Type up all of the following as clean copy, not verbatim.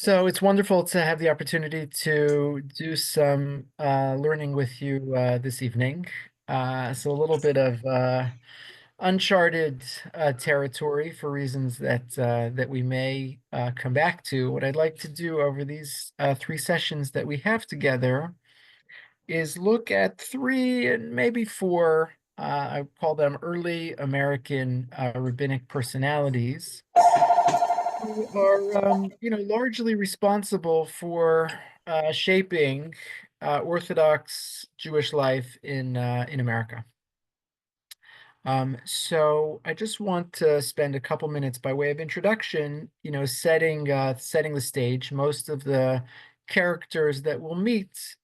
So it's wonderful to have the opportunity to do some learning with you this evening. So a little bit of uncharted territory for reasons that we may come back to. What I'd like to do over these three sessions that we have together is look at three and maybe four. I call them early American rabbinic personalities who are, largely responsible for shaping Orthodox Jewish life in America. So I just want to spend a couple minutes by way of introduction, setting the stage. Most of the characters that we'll meet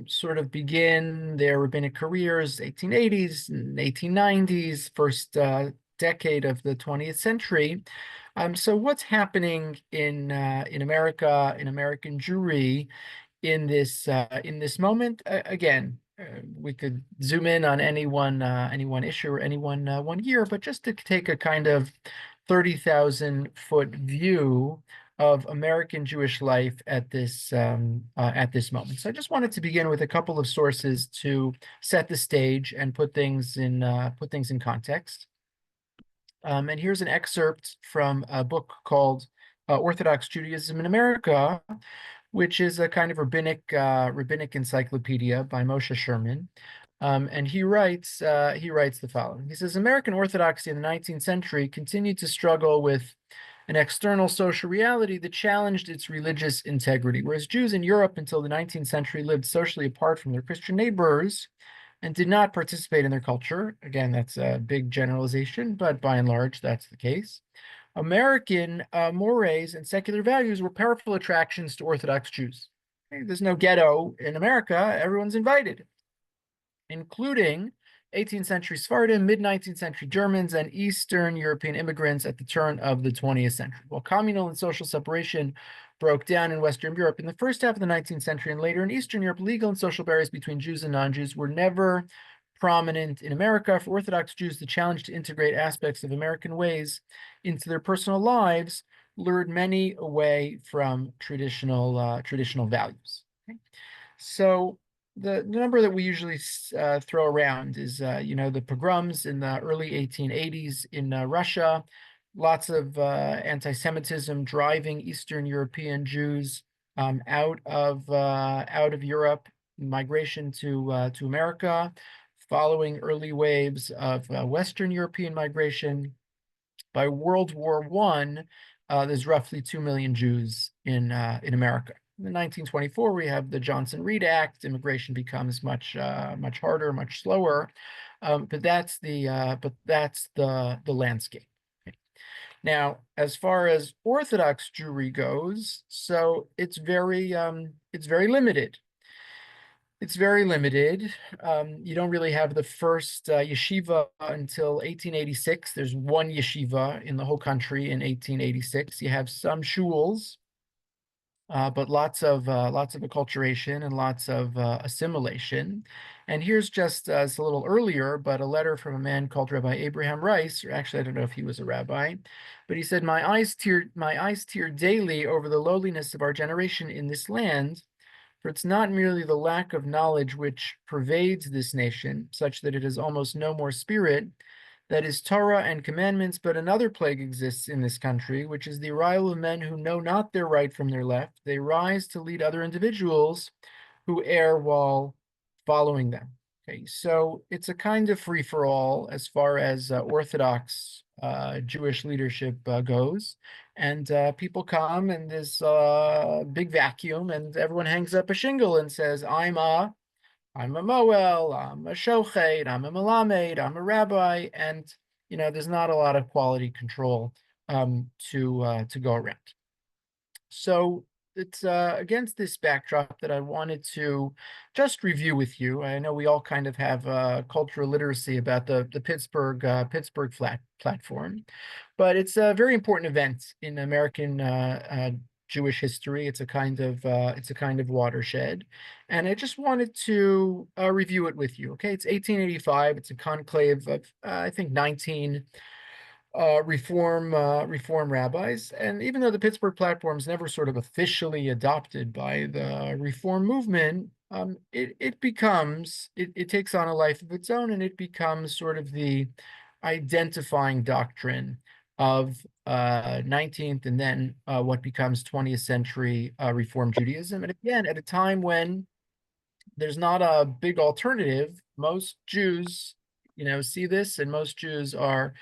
sort of begin their rabbinic careers 1880s and 1890s, first decade of the 20th century. So what's happening in America, in American Jewry, in this moment? Again, we could zoom in on any one issue or any one year, but just to take a kind of 30,000-foot view of American Jewish life at this moment. So I just wanted to begin with a couple of sources to set the stage and put things in context. And here's an excerpt from a book called Orthodox Judaism in America, which is a kind of rabbinic encyclopedia by Moshe Sherman. And he writes the following. He says, American Orthodoxy in the 19th century continued to struggle with an external social reality that challenged its religious integrity, whereas Jews in Europe until the 19th century lived socially apart from their Christian neighbors and did not participate in their culture. Again, that's a big generalization, but by and large, that's the case. American mores and secular values were powerful attractions to Orthodox Jews. Okay, there's no ghetto in America. Everyone's invited, including 18th century Sephardim, mid-19th century Germans, and Eastern European immigrants at the turn of the 20th century. While communal and social separation broke down in Western Europe in the first half of the 19th century and later in Eastern Europe, legal and social barriers between Jews and non-Jews were never prominent in America. For Orthodox Jews, the challenge to integrate aspects of American ways into their personal lives lured many away from traditional values. Okay? So the number that we usually throw around is, the pogroms in the early 1880s in Russia, lots of anti-Semitism driving Eastern European Jews out of Europe, migration to America, following early waves of Western European migration. By World War I, there's roughly 2 million Jews in America. In 1924, we have the Johnson-Reed Act. Immigration becomes much harder, much slower, but that's the landscape. Okay. Now, as far as Orthodox Jewry goes, so it's very limited. It's very limited. You don't really have the first yeshiva until 1886. There's one yeshiva in the whole country in 1886. You have some shuls, but lots of acculturation and lots of assimilation. And here's just it's a little earlier, but a letter from a man called Rabbi Abraham Rice. Or actually, I don't know if he was a rabbi, but he said, my eyes tear daily over the lowliness of our generation in this land. For it's not merely the lack of knowledge which pervades this nation, such that it has almost no more spirit, that is Torah and commandments, but another plague exists in this country, which is the arrival of men who know not their right from their left. They rise to lead other individuals who err while following them. Okay, so it's a kind of free-for-all as far as Orthodox Jewish leadership goes. And people come and there's a big vacuum and everyone hangs up a shingle and says, I'm a Moel, I'm a Shochet, I'm a Melamed, I'm a rabbi. And, there's not a lot of quality control to go around. So it's against this backdrop that I wanted to just review with you. I know we all kind of have cultural literacy about the Pittsburgh platform, but it's a very important event in American Jewish history. It's a kind of watershed, and I just wanted to review it with you. Okay, it's 1885. It's a conclave of I think 19 reform rabbis. And even though the Pittsburgh platform is never sort of officially adopted by the reform movement, it takes on a life of its own, and it becomes sort of the identifying doctrine of 19th and then what becomes 20th century Reform Judaism. And again, at a time when there's not a big alternative, most Jews, see this, and most Jews are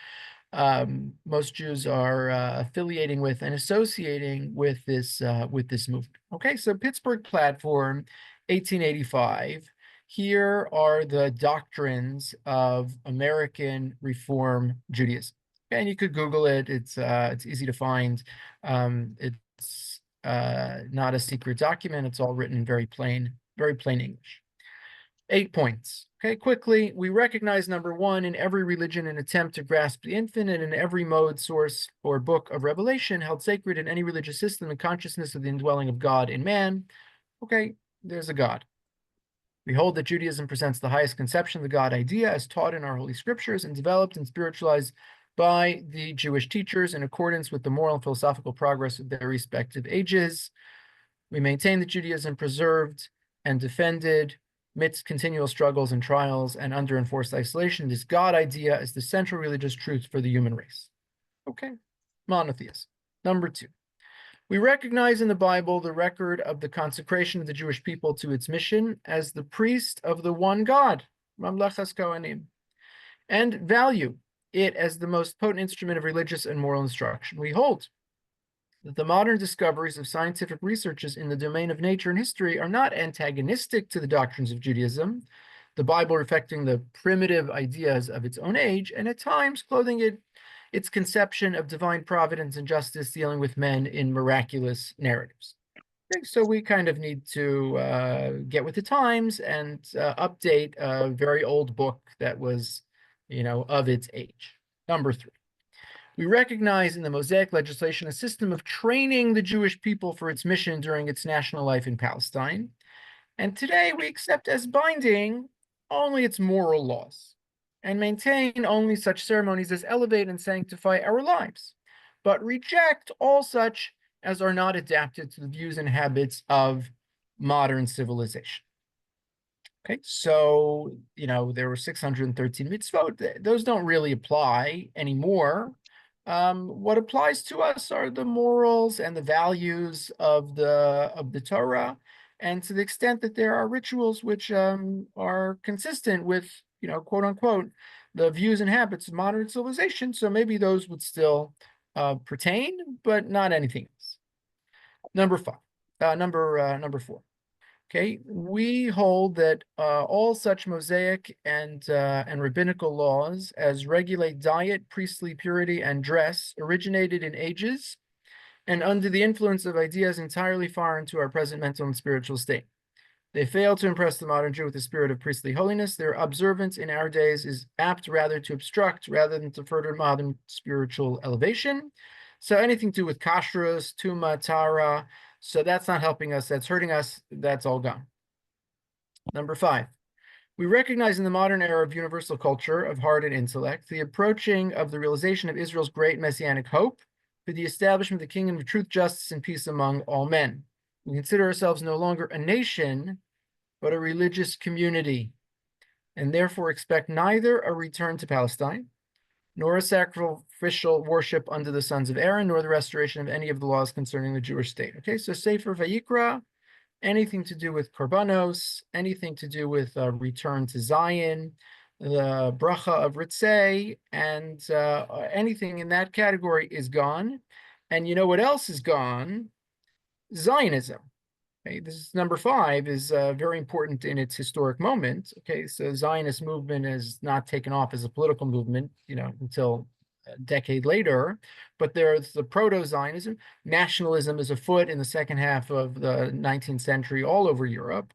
affiliating with and associating with this movement. Okay, so Pittsburgh Platform, 1885. Here are the doctrines of American Reform Judaism. And you could Google it. It's easy to find. It's not a secret document. It's all written in very plain English. 8 points. Okay, quickly, we recognize number one, in every religion, an attempt to grasp the infinite, in every mode, source, or book of revelation held sacred in any religious system, the consciousness of the indwelling of God in man. Okay, there's a God. We hold that Judaism presents the highest conception of the God idea as taught in our holy scriptures and developed and spiritualized by the Jewish teachers in accordance with the moral and philosophical progress of their respective ages. We maintain that Judaism preserved and defended amidst continual struggles and trials and under enforced isolation, this God idea is the central religious truth for the human race. Okay, monotheism. Number two, we recognize in the Bible the record of the consecration of the Jewish people to its mission as the priest of the one God, Mamlechas Kohanim, and value it as the most potent instrument of religious and moral instruction. We hold that the modern discoveries of scientific researches in the domain of nature and history are not antagonistic to the doctrines of Judaism, the Bible reflecting the primitive ideas of its own age, and at times clothing its conception of divine providence and justice dealing with men in miraculous narratives. Okay, so we kind of need to get with the times and update a very old book that was, of its age. Number three. We recognize in the Mosaic legislation a system of training the Jewish people for its mission during its national life in Palestine. And today we accept as binding only its moral laws and maintain only such ceremonies as elevate and sanctify our lives, but reject all such as are not adapted to the views and habits of modern civilization. Okay, so, there were 613 mitzvot. Those don't really apply anymore. What applies to us are the morals and the values of the Torah, and to the extent that there are rituals which are consistent with, quote unquote, the views and habits of modern civilization. So maybe those would still pertain, but not anything else. Number four. Okay, we hold that all such Mosaic and rabbinical laws as regulate diet, priestly purity, and dress originated in ages and under the influence of ideas entirely foreign to our present mental and spiritual state. They fail to impress the modern Jew with the spirit of priestly holiness. Their observance in our days is apt rather to obstruct rather than to further modern spiritual elevation. So anything to do with kashrus, tuma, tara, so that's not helping us, that's hurting us, that's all gone. Number five, we recognize in the modern era of universal culture, of heart and intellect, the approaching of the realization of Israel's great messianic hope for the establishment of the kingdom of truth, justice, and peace among all men. We consider ourselves no longer a nation, but a religious community, and therefore expect neither a return to Palestine, nor a sacrificial worship under the sons of Aaron, nor the restoration of any of the laws concerning the Jewish state. Okay, so Sefer Vayikra, anything to do with Korbanos, anything to do with return to Zion, the bracha of Ritzeh, and anything in that category is gone. And you know what else is gone? Zionism. Okay, this is number five, is very important in its historic moment. Okay, so Zionist movement is not taken off as a political movement, until a decade later. But there's the proto-Zionism. Nationalism is afoot in the second half of the 19th century all over Europe.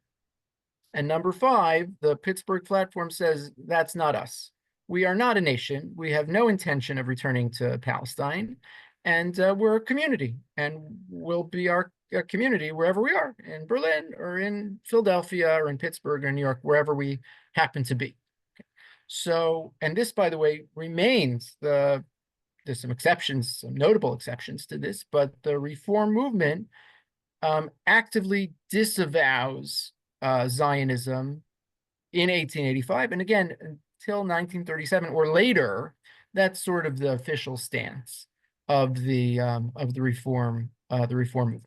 And number five, the Pittsburgh platform says that's not us. We are not a nation. We have no intention of returning to Palestine. And we're a community, and we'll be our community wherever we are, in Berlin or in Philadelphia or in Pittsburgh or New York, wherever we happen to be. Okay. So, and this, by the way, remains the there's some exceptions, some notable exceptions to this, but the Reform movement actively disavows Zionism in 1885, and again until 1937 or later. That's sort of the official stance of the Reform movement.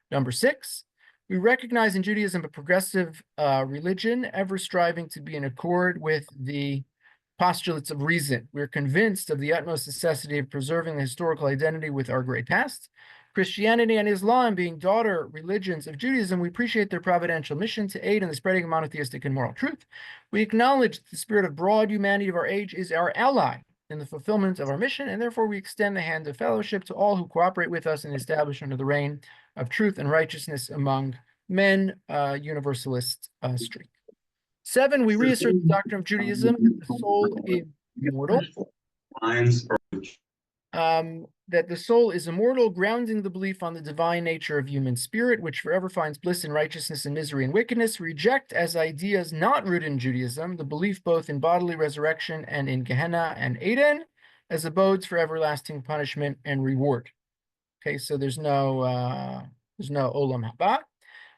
Number 6, we recognize in Judaism a progressive religion, ever striving to be in accord with the postulates of reason. We're convinced of the utmost necessity of preserving the historical identity with our great past. Christianity and Islam being daughter religions of Judaism, we appreciate their providential mission to aid in the spreading of monotheistic and moral truth. We acknowledge that the spirit of broad humanity of our age is our ally in the fulfillment of our mission, and therefore we extend the hand of fellowship to all who cooperate with us in the establishment of the reign of truth and righteousness among men, universalist streak. 7, we reassert the doctrine of Judaism that the soul is immortal. That the soul is immortal, grounding the belief on the divine nature of human spirit, which forever finds bliss in righteousness and misery and wickedness. Reject as ideas not rooted in Judaism the belief both in bodily resurrection and in Gehenna and Eden as abodes for everlasting punishment and reward. Okay, so there's no Olam Haba.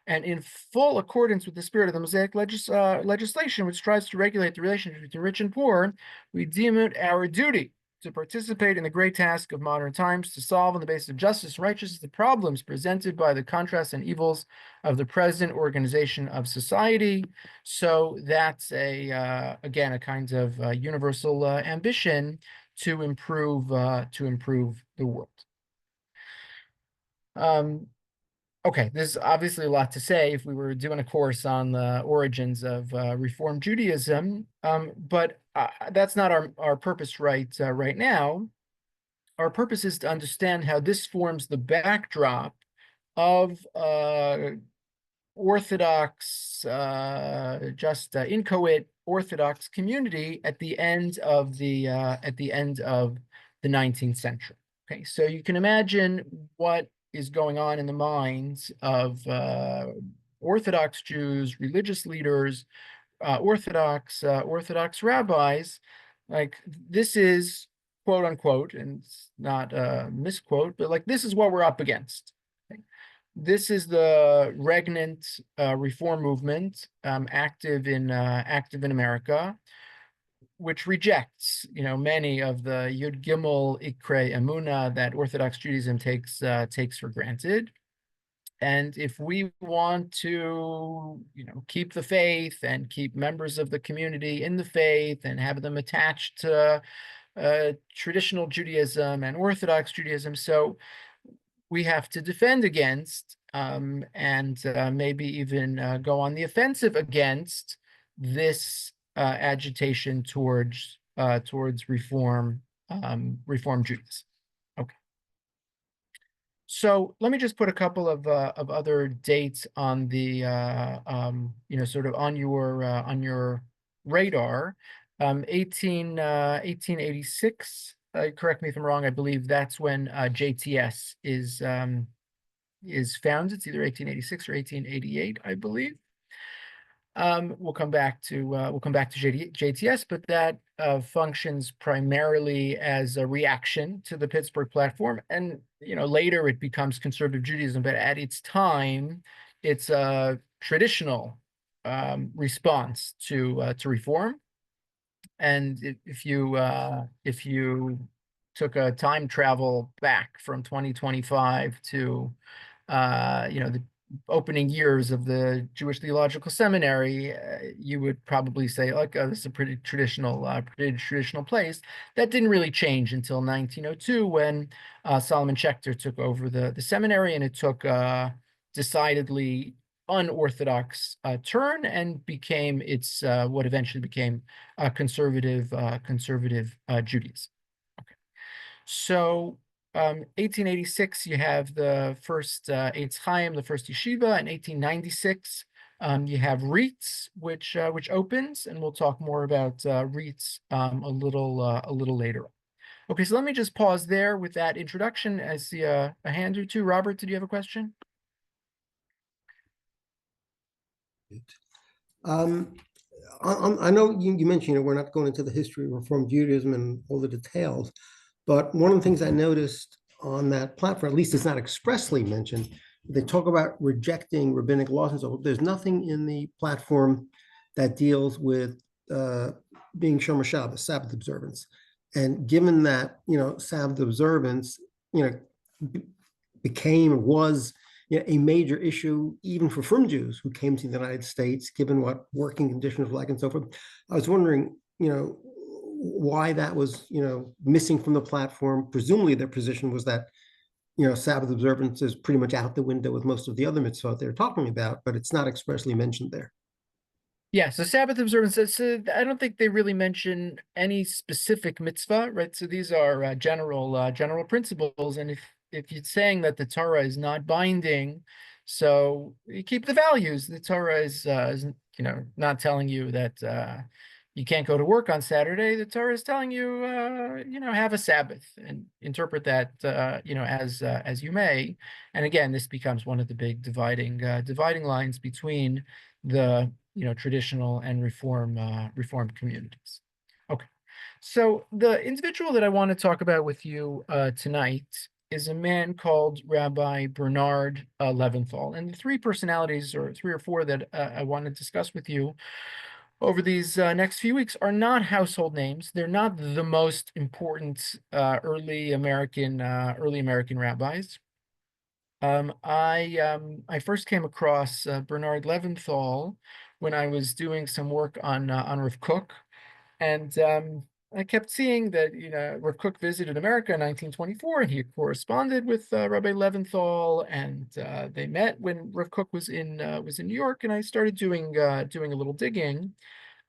And in full accordance with the spirit of the Mosaic legislation, which strives to regulate the relationship between rich and poor, we deem it our duty to participate in the great task of modern times, to solve on the basis of justice and righteousness the problems presented by the contrasts and evils of the present organization of society. So that's again a kind of universal ambition to improve the world. Okay, there's obviously a lot to say if we were doing a course on the origins of Reform Judaism, but that's not our purpose right now. Our purpose is to understand how this forms the backdrop of Orthodox, inchoate Orthodox community at the end of the 19th century. Okay, so you can imagine what is going on in the minds of Orthodox Jews, religious leaders, Orthodox rabbis. Like, this is, quote unquote, and it's not a misquote, but like, this is what we're up against. Okay? This is the regnant Reform movement, active in America, which rejects, many of the Yud Gimel Ikrei Emuna that Orthodox Judaism takes for granted. And if we want to, keep the faith and keep members of the community in the faith and have them attached to traditional Judaism and Orthodox Judaism, so we have to defend against and maybe even go on the offensive against this agitation towards Reform Judaism. Okay. So let me just put a couple of other dates on the sort of on your radar. 1886. Correct me if I'm wrong. I believe that's when JTS is founded. It's either 1886 or 1888, I believe. We'll come back to JTS, but that functions primarily as a reaction to the Pittsburgh platform, and later it becomes conservative Judaism. But at its time, it's a traditional response to reform. And if you took a time travel back from 2025 to the opening years of the Jewish Theological Seminary, you would probably say, like, oh, this is a pretty traditional place. That didn't really change until 1902, when Solomon Schechter took over the seminary, and it took a decidedly unorthodox turn and became what eventually became conservative Judaism. Okay, so 1886, you have the first Eitz Chaim, the first yeshiva. In 1896, you have REITs, which opens, and we'll talk more about REITs a little later on. Okay, so let me just pause there with that introduction. I see a hand or two. Robert, did you have a question? I know you mentioned, we're not going into the history of Reform Judaism and all the details, but one of the things I noticed on that platform, at least it's not expressly mentioned, they talk about rejecting rabbinic laws and so forth. There's nothing in the platform that deals with uh, being Shomer Shabbos, Sabbath observance. And given that, Sabbath observance, you know, became, was, a major issue even for frum Jews who came to the United States, given what working conditions were like and so forth. I was wondering, why that was, missing from the platform. Presumably their position was that, Sabbath observance is pretty much out the window with most of the other mitzvot they're talking about, but it's not expressly mentioned there. Yeah, so Sabbath observance, so I don't think they really mention any specific mitzvah, right? So these are general principles, and if you're saying that the Torah is not binding, so you keep the values. The Torah is not telling you that you can't go to work on Saturday. The Torah is telling you have a Sabbath and interpret that as you may. And again, this becomes one of the big dividing lines between the traditional and reformed communities. Okay, so the individual that I want to talk about with you tonight is a man called Rabbi Bernard Leventhal, and the three personalities, or three or four, that I want to discuss with you over these next few weeks are not household names. They're not the most important early American rabbis. I first came across Bernard Leventhal when I was doing some work on Rav Kook, and I kept seeing that Rav Kook visited America in 1924, and he corresponded with Rabbi Leventhal, and they met when Rav Kook was in New York, and I started doing a little digging.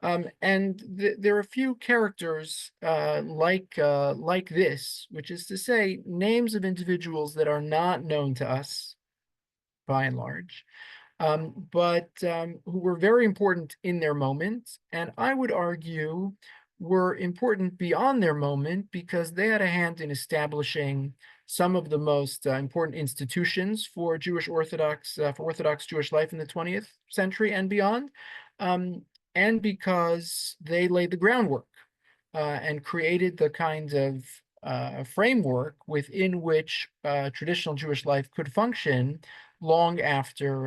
And there are a few characters like this, which is to say, names of individuals that are not known to us by and large, but who were very important in their moment, and I would argue were important beyond their moment because they had a hand in establishing some of the most important institutions for Orthodox Jewish life in the 20th century and beyond, and because they laid the groundwork and created the kind of framework within which traditional Jewish life could function long after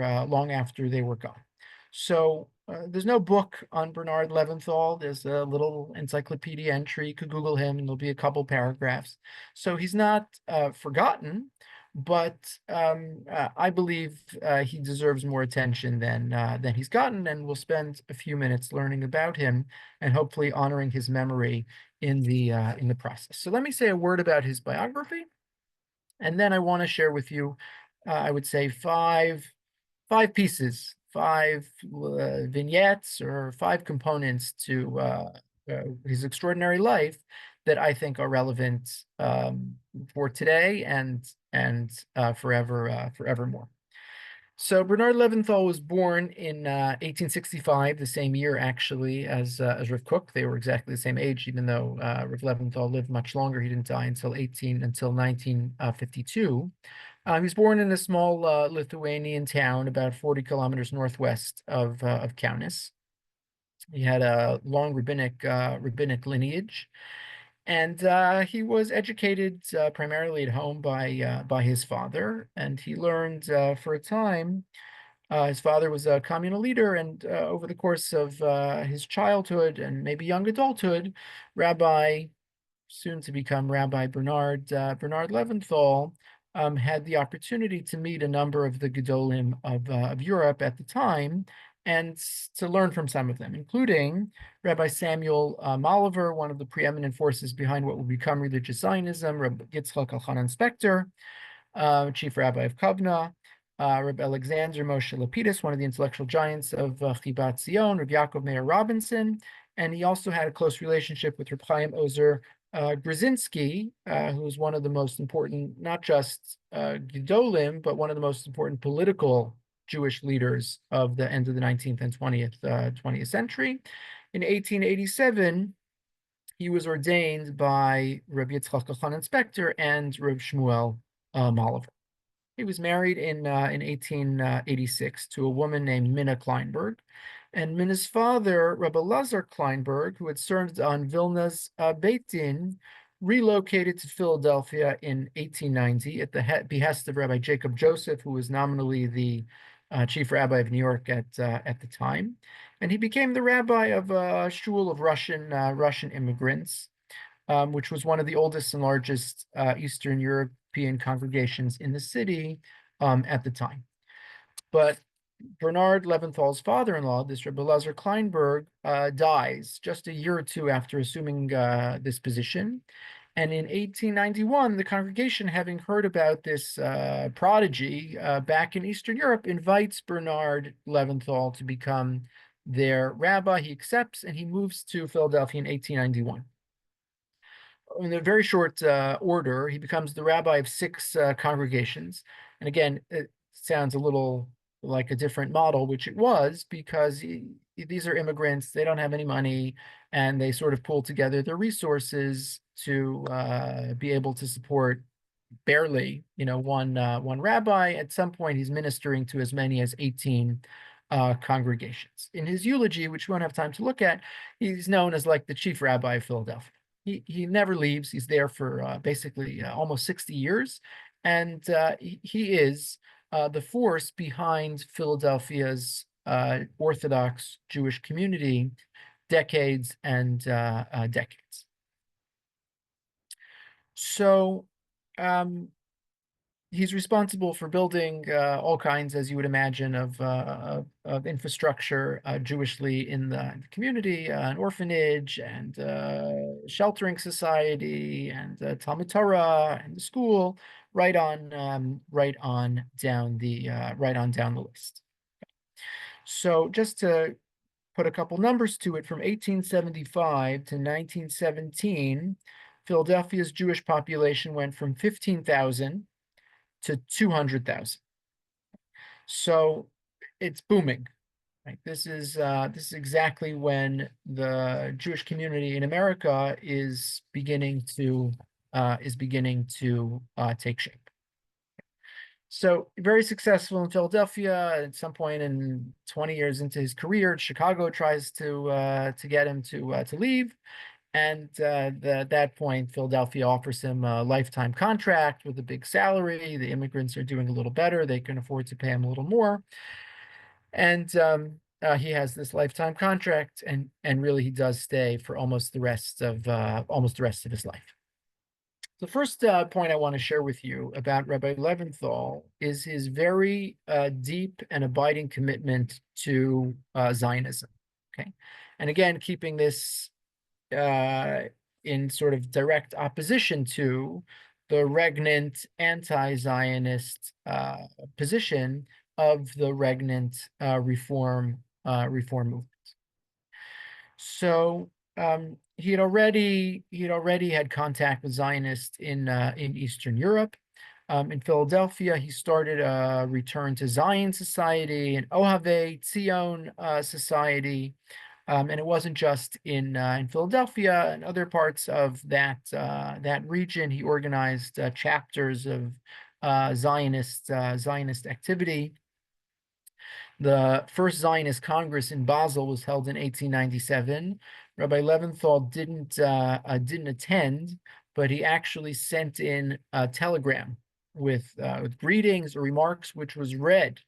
they were gone. So there's no book on Bernard Leventhal. There's a little encyclopedia entry. You could Google him, and there'll be a couple paragraphs. So he's not forgotten, but I believe he deserves more attention than he's gotten, and we'll spend a few minutes learning about him and hopefully honoring his memory in the process. So let me say a word about his biography, and then I want to share with you, I would say five pieces, five vignettes, or five components to his extraordinary life that I think are relevant for today and forevermore. So Bernard Leventhal was born in 1865, the same year actually as Rav Kook. They were exactly the same age, even though Rav Leventhal lived much longer. He didn't die until 1952. He was born in a small Lithuanian town about 40 kilometers northwest of Kaunas. He had a long rabbinic lineage, and he was educated primarily at home by his father, and he learned for a time. His father was a communal leader, and over the course of his childhood and maybe young adulthood, soon to become Rabbi Bernard Leventhal, had the opportunity to meet a number of the Gedolim of Europe at the time and to learn from some of them, including Rabbi Samuel Moliver, one of the preeminent forces behind what will become religious Zionism, Rabbi Yitzchak Elchanan Spector, chief rabbi of Kovna, Rabbi Alexander Moshe Lapidus, one of the intellectual giants of Chibat Zion, Rabbi Yaakov Meir Robinson, and he also had a close relationship with Rabbi Chaim Ozer Brzezinski, who was one of the most important, not just Gedolim, but one of the most important political Jewish leaders of the end of the 19th and 20th century. In 1887, he was ordained by Rabbi Yitzchak Elchanan Spector and Rabbi Shmuel Moliver. He was married in 1886 to a woman named Minna Kleinberg, And Minna's father, Rabbi Lazar Kleinberg, who had served on Vilna's Beit Din, relocated to Philadelphia in 1890 at the behest of Rabbi Jacob Joseph, who was nominally the chief rabbi of New York at the time, and he became the rabbi of a shul of Russian immigrants, which was one of the oldest and largest Eastern European congregations in the city at the time. But Bernard Leventhal's father-in-law, this Rabbi Lazar Kleinberg, dies just a year or two after assuming this position. And in 1891, the congregation, having heard about this prodigy back in Eastern Europe, invites Bernard Leventhal to become their rabbi. He accepts, and he moves to Philadelphia in 1891. In a very short order, he becomes the rabbi of 6 congregations. And again, it sounds a little like a different model, which it was, because these are immigrants, they don't have any money, and they sort of pull together their resources to be able to support barely, one rabbi. At some point, he's ministering to as many as 18 congregations. In his eulogy, which we won't have time to look at, he's known as like the chief rabbi of Philadelphia. He never leaves. He's there for basically almost 60 years, and he is the force behind Philadelphia's Orthodox Jewish community, decades and decades. So he's responsible for building all kinds, as you would imagine, of infrastructure Jewishly in the community, an orphanage and sheltering society and Talmud Torah and the school, right on down the list. So just to put a couple numbers to it, from 1875 to 1917, Philadelphia's Jewish population went from 15,000 to 200,000. So it's booming. Right? This is exactly when the Jewish community in America is beginning to take shape. So very successful in Philadelphia. At some point in 20 years into his career, Chicago tries to get him to leave. And at that point, Philadelphia offers him a lifetime contract with a big salary. The immigrants are doing a little better. They can afford to pay him a little more. And he has this lifetime contract, and really he does stay for almost the rest of his life. The first point I want to share with you about Rabbi Leventhal is his very deep and abiding commitment to Zionism. Okay, and again, keeping this in sort of direct opposition to the regnant anti-Zionist position of the regnant reform movement. So he had already had contact with Zionists in Eastern Europe. In Philadelphia, he started a Return to Zion Society, an Ohavei Tzion society. And it wasn't just in Philadelphia and other parts of that region. He organized chapters of Zionist activity. The first Zionist Congress in Basel was held in 1897. Rabbi Leventhal didn't attend, but he actually sent in a telegram with greetings or remarks, which was read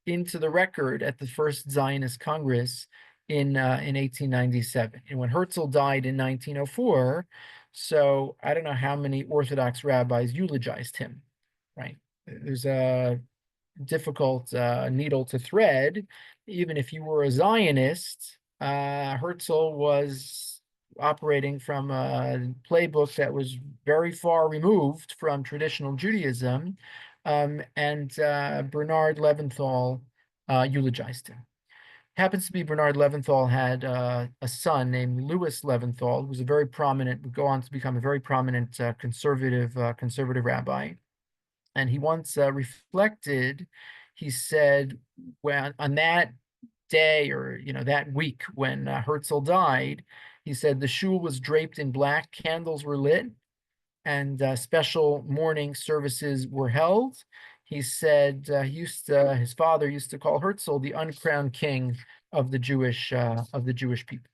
into the record at the first Zionist Congress in 1897. And when Herzl died in 1904, so I don't know how many Orthodox rabbis eulogized him, right? There's a difficult needle to thread. Even if you were a Zionist, Herzl was operating from a playbook that was very far removed from traditional Judaism, and Bernard Leventhal eulogized him. Happens to be Bernard Leventhal had a son named Louis Leventhal, who was would go on to become a very prominent conservative rabbi. And he once reflected, he said, when on that day, or that week when Herzl died, he said the shul was draped in black, candles were lit, and special mourning services were held. He said his father used to call Herzl the uncrowned king of the Jewish people.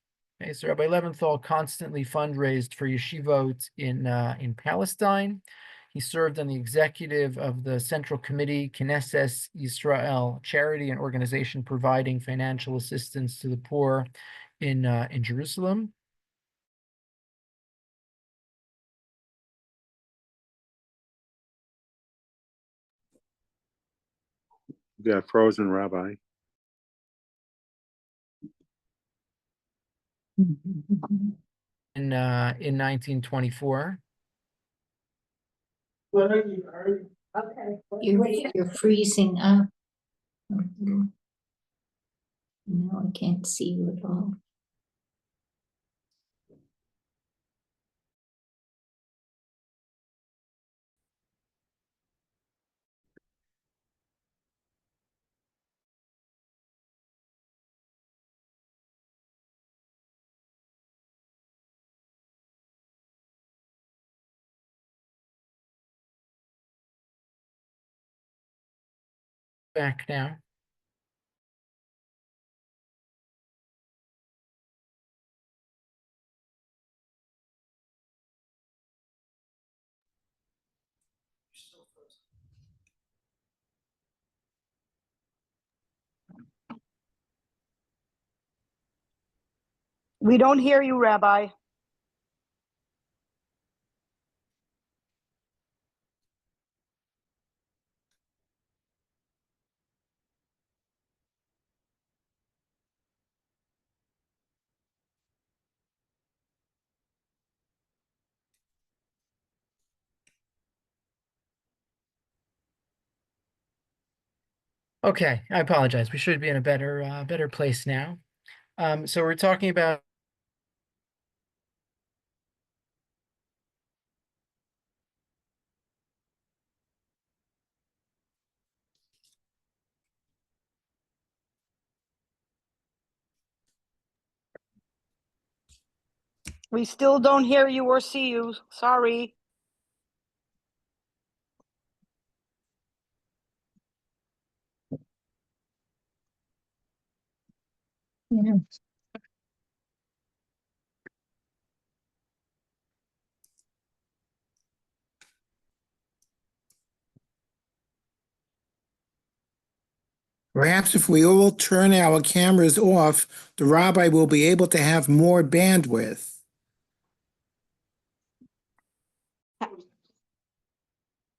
Okay, so Rabbi Leventhal constantly fundraised for yeshivot in Palestine. He served on the executive of the Central Committee, Knesset Yisrael, charity and organization providing financial assistance to the poor in Jerusalem. You got frozen, Rabbi. In 1924. Okay. You're freezing up. No, I can't see you at all. Back now. We don't hear you, Rabbi. Okay, I apologize. We should be in a better place now. So we're talking about We still don't hear you or see you. Sorry. Yeah. Perhaps if we all turn our cameras off, the rabbi will be able to have more bandwidth.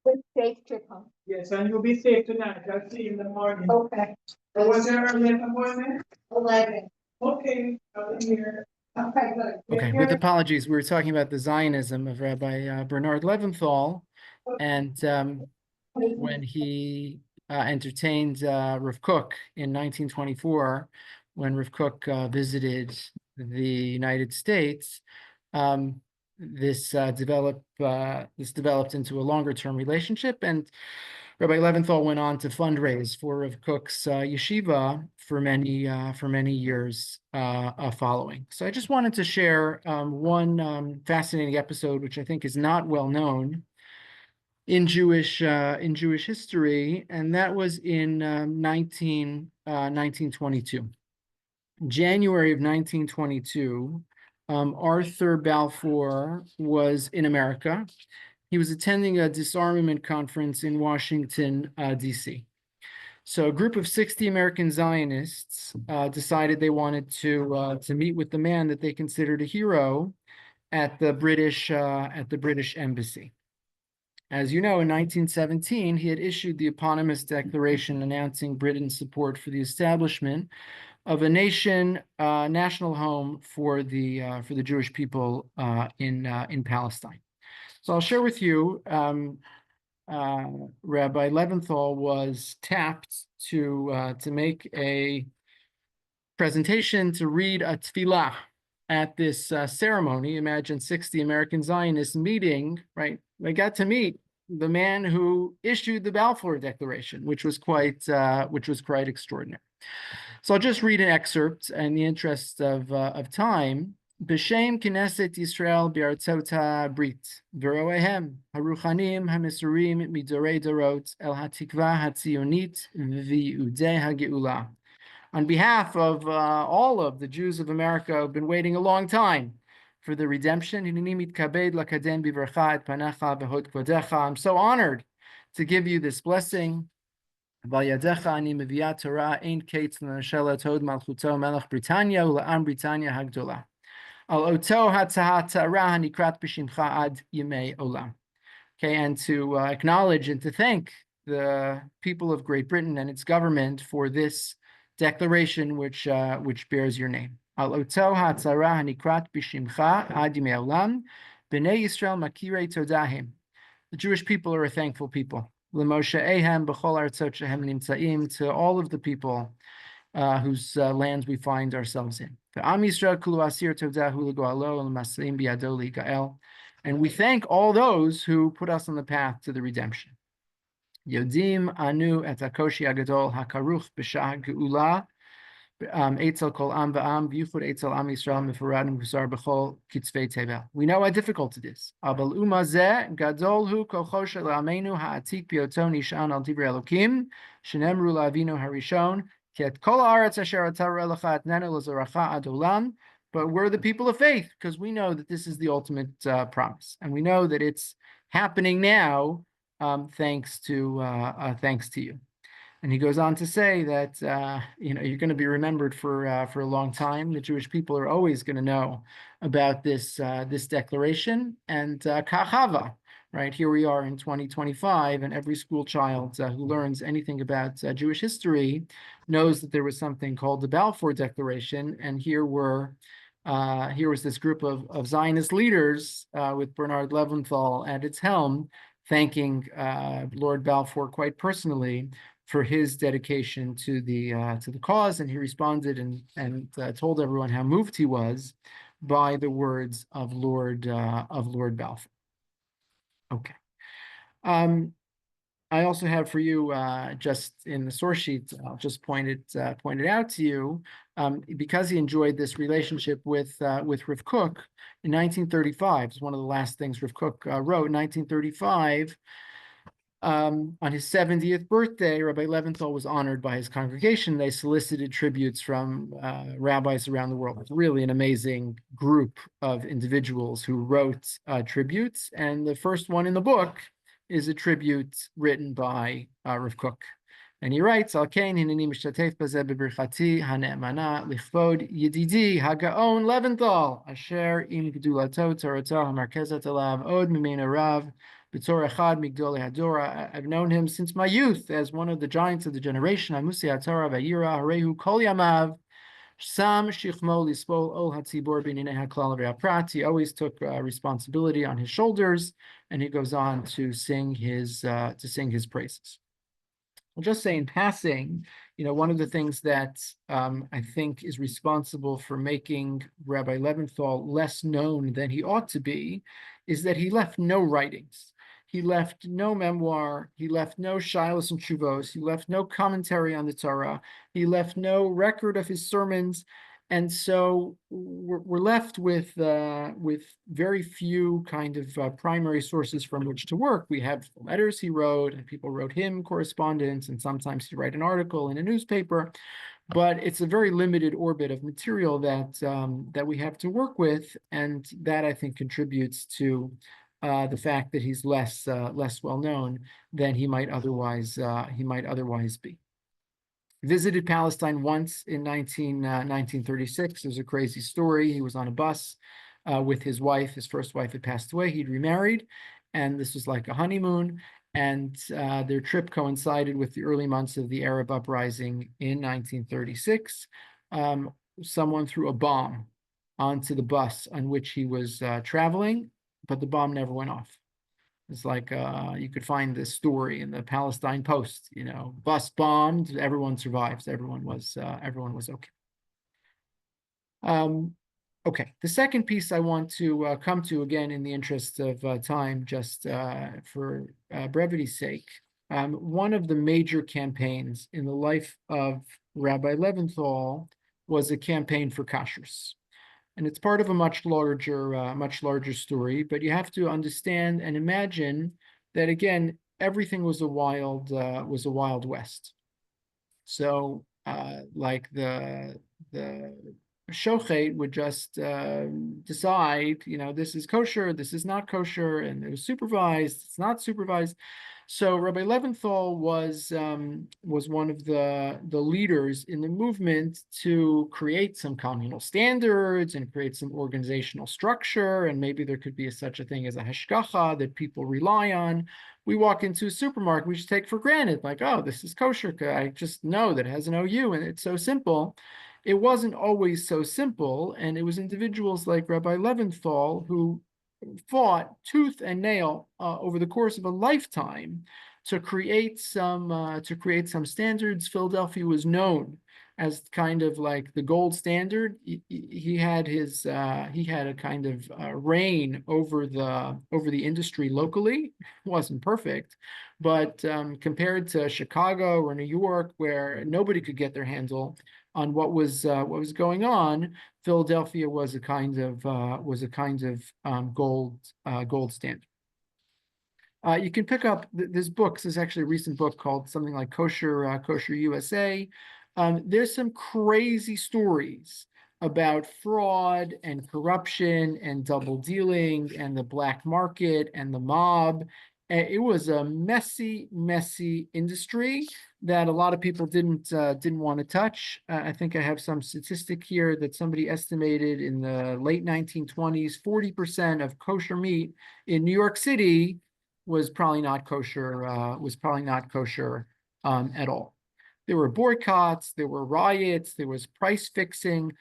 With safe trip home. Yes, and you'll be safe tonight. I'll see you in the morning. Okay. So was there early in the morning? 11. Okay, I'll be here. Okay, good. okay, with apologies, we were talking about the Zionism of Rabbi Bernard Leventhal, and when he entertained Rav Kook in 1924, when Rav Kook visited the United States, this developed into a longer-term relationship, and Rabbi Leventhal went on to fundraise for Rav Kook's yeshiva for many years following. So I just wanted to share one fascinating episode, which I think is not well known in Jewish history, and that was in 1922. January of 1922, Arthur Balfour was in America. He was attending a disarmament conference in Washington, D.C. So a group of 60 American Zionists decided they wanted to meet with the man that they considered a hero at the British Embassy. As you know, in 1917, he had issued the eponymous declaration announcing Britain's support for the establishment of a national home for the Jewish people in Palestine. So I'll share with you, Rabbi Leventhal was tapped to make a presentation to read a tefillah at this ceremony. Imagine 60 American Zionists meeting, right? They got to meet the man who issued the Balfour Declaration, which was quite extraordinary. So I'll just read an excerpt in the interest of time. B'shem Knesset Yisrael B'artzot Brit V'roehem Haruchanim Hamisurim Midorei Dorot El Hatikva Hatzionit V'Yudei HaGeula on behalf of all of the Jews of America who've been waiting a long time for the redemption. I'm so honored to give you this blessing. Okay, and to acknowledge and to thank the people of Great Britain and its government for this declaration which bears your name. Al oto hatzara hanikrat b'shimcha ad yimei olam, b'nei Yisrael makirei todahim. The Jewish people are a thankful people. L'moshe ehem b'chol artzot shehem nimtzaim, to all of the people whose lands we find ourselves in. Am Yisrael kulu asir todahu l'goalo l'maslim biyado ligael. And we thank all those who put us on the path to the redemption. Yodim anu et hakoshi agadol hakaruch b'shah geula etzel kol am va'am v'yuchud etzel am Yisrael mefarad mufusar b'chol kitzvei tevel. We know how difficult it is. Abal umazeh gadol hu kocho shel amenu ha'atik bioto nishan al divrei Elokim shenemru la'avinu harishon ket kol haaretz asher atar elecha etnenu l'zoracha ad olam. But we're the people of faith because we know that this is the ultimate promise, and we know that it's happening now, thanks to you. And he goes on to say that you're going to be remembered for a long time. The Jewish people are always going to know about this declaration and kachava. Right, here we are in 2025, and every school child who learns anything about Jewish history knows that there was something called the Balfour Declaration, and here was this group of Zionist leaders with Bernard Leventhal at its helm, thanking Lord Balfour quite personally for his dedication to the cause, and he responded and told everyone how moved he was by the words of Lord Balfour. Okay. I also have for you, just in the source sheet, I'll just point it out to you, because he enjoyed this relationship with Rav Kook in 1935. It's one of the last things Rav Kook wrote. In 1935, on his 70th birthday, Rabbi Leventhal was honored by his congregation. They solicited tributes from rabbis around the world. It's really an amazing group of individuals who wrote tributes, and the first one in the book is a tribute written by Rav Kook. And he writes, Al kain hineni mishtatef bazeh b'birchati hane'emana lichvod yedidi hagaon Leventhal asher im gedulato toroto hamarkezat alav od mimena rav b'tzor echad migdolei hadora. I've known him since my youth as one of the giants of the generation. Amusi haTorah v'yira harehu kol yamav Sam Shichmo Lispol Ol Hatzibor B'Ninei HaKlal V'Aprat. He always took responsibility on his shoulders, and he goes on to sing his praises. I'll just say in passing, one of the things that I think is responsible for making Rabbi Leventhal less known than he ought to be is that he left no writings. He left no memoir. He left no shilas and shuvos. He left no commentary on the Torah. He left no record of his sermons. And so we're left with very few kind of primary sources from which to work. We have letters he wrote, and people wrote him correspondence, and sometimes he'd write an article in a newspaper. But it's a very limited orbit of material that we have to work with, and that I think contributes to the fact that he's less well known than he might otherwise be. He visited Palestine once in 1936. It was a crazy story. He was on a bus with his wife. His first wife had passed away. He'd remarried, and this was like a honeymoon. And their trip coincided with the early months of the Arab uprising in 1936. Someone threw a bomb onto the bus on which he was traveling, but the bomb never went off. It's like you could find this story in the Palestine Post. Bus bombed, everyone survives. Everyone was okay. Okay, the second piece I want to come to, again in the interest of time, just for brevity's sake. One of the major campaigns in the life of Rabbi Leventhal was a campaign for kashrus. And it's part of a much larger story, but you have to understand and imagine that, again, everything was a wild west. So like the shochet would just decide, this is kosher, this is not kosher, and it was supervised, it's not supervised. So Rabbi Leventhal was one of the leaders in the movement to create some communal standards and create some organizational structure, and maybe there could be such a thing as a hashgacha that people rely on. We walk into a supermarket, we just take for granted, like, oh, this is kosher. I just know that it has an OU, and it's so simple. It wasn't always so simple, and it was individuals like Rabbi Leventhal who fought tooth and nail over the course of a lifetime to create some standards. Philadelphia was known as kind of like the gold standard. He had a kind of reign over the industry locally. It wasn't perfect, but compared to Chicago or New York, where nobody could get their handle on what was going on, Philadelphia was a kind of gold standard. You can pick up this book. This is actually a recent book called something like Kosher USA. There's some crazy stories about fraud and corruption and double dealing and the black market and the mob. It was a messy industry that a lot of people didn't want to touch. I think I have some statistic here that somebody estimated in the late 1920s, 40% of kosher meat in New York City was probably not kosher. At all. There were boycotts, there were riots, there was price fixing.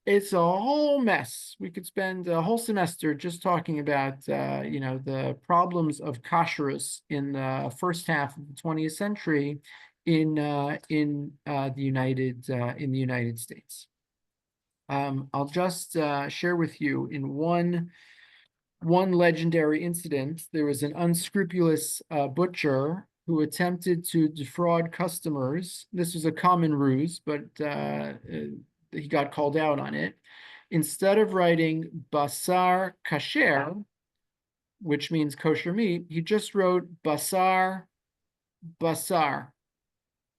It's a whole mess. We could spend a whole semester just talking about, the problems of kashrus in the first half of the 20th century in the United States. I'll just share with you in one legendary incident. There was an unscrupulous butcher who attempted to defraud customers. This was a common ruse, but he got called out on it. Instead of writing basar kasher, which means kosher meat, he just wrote basar.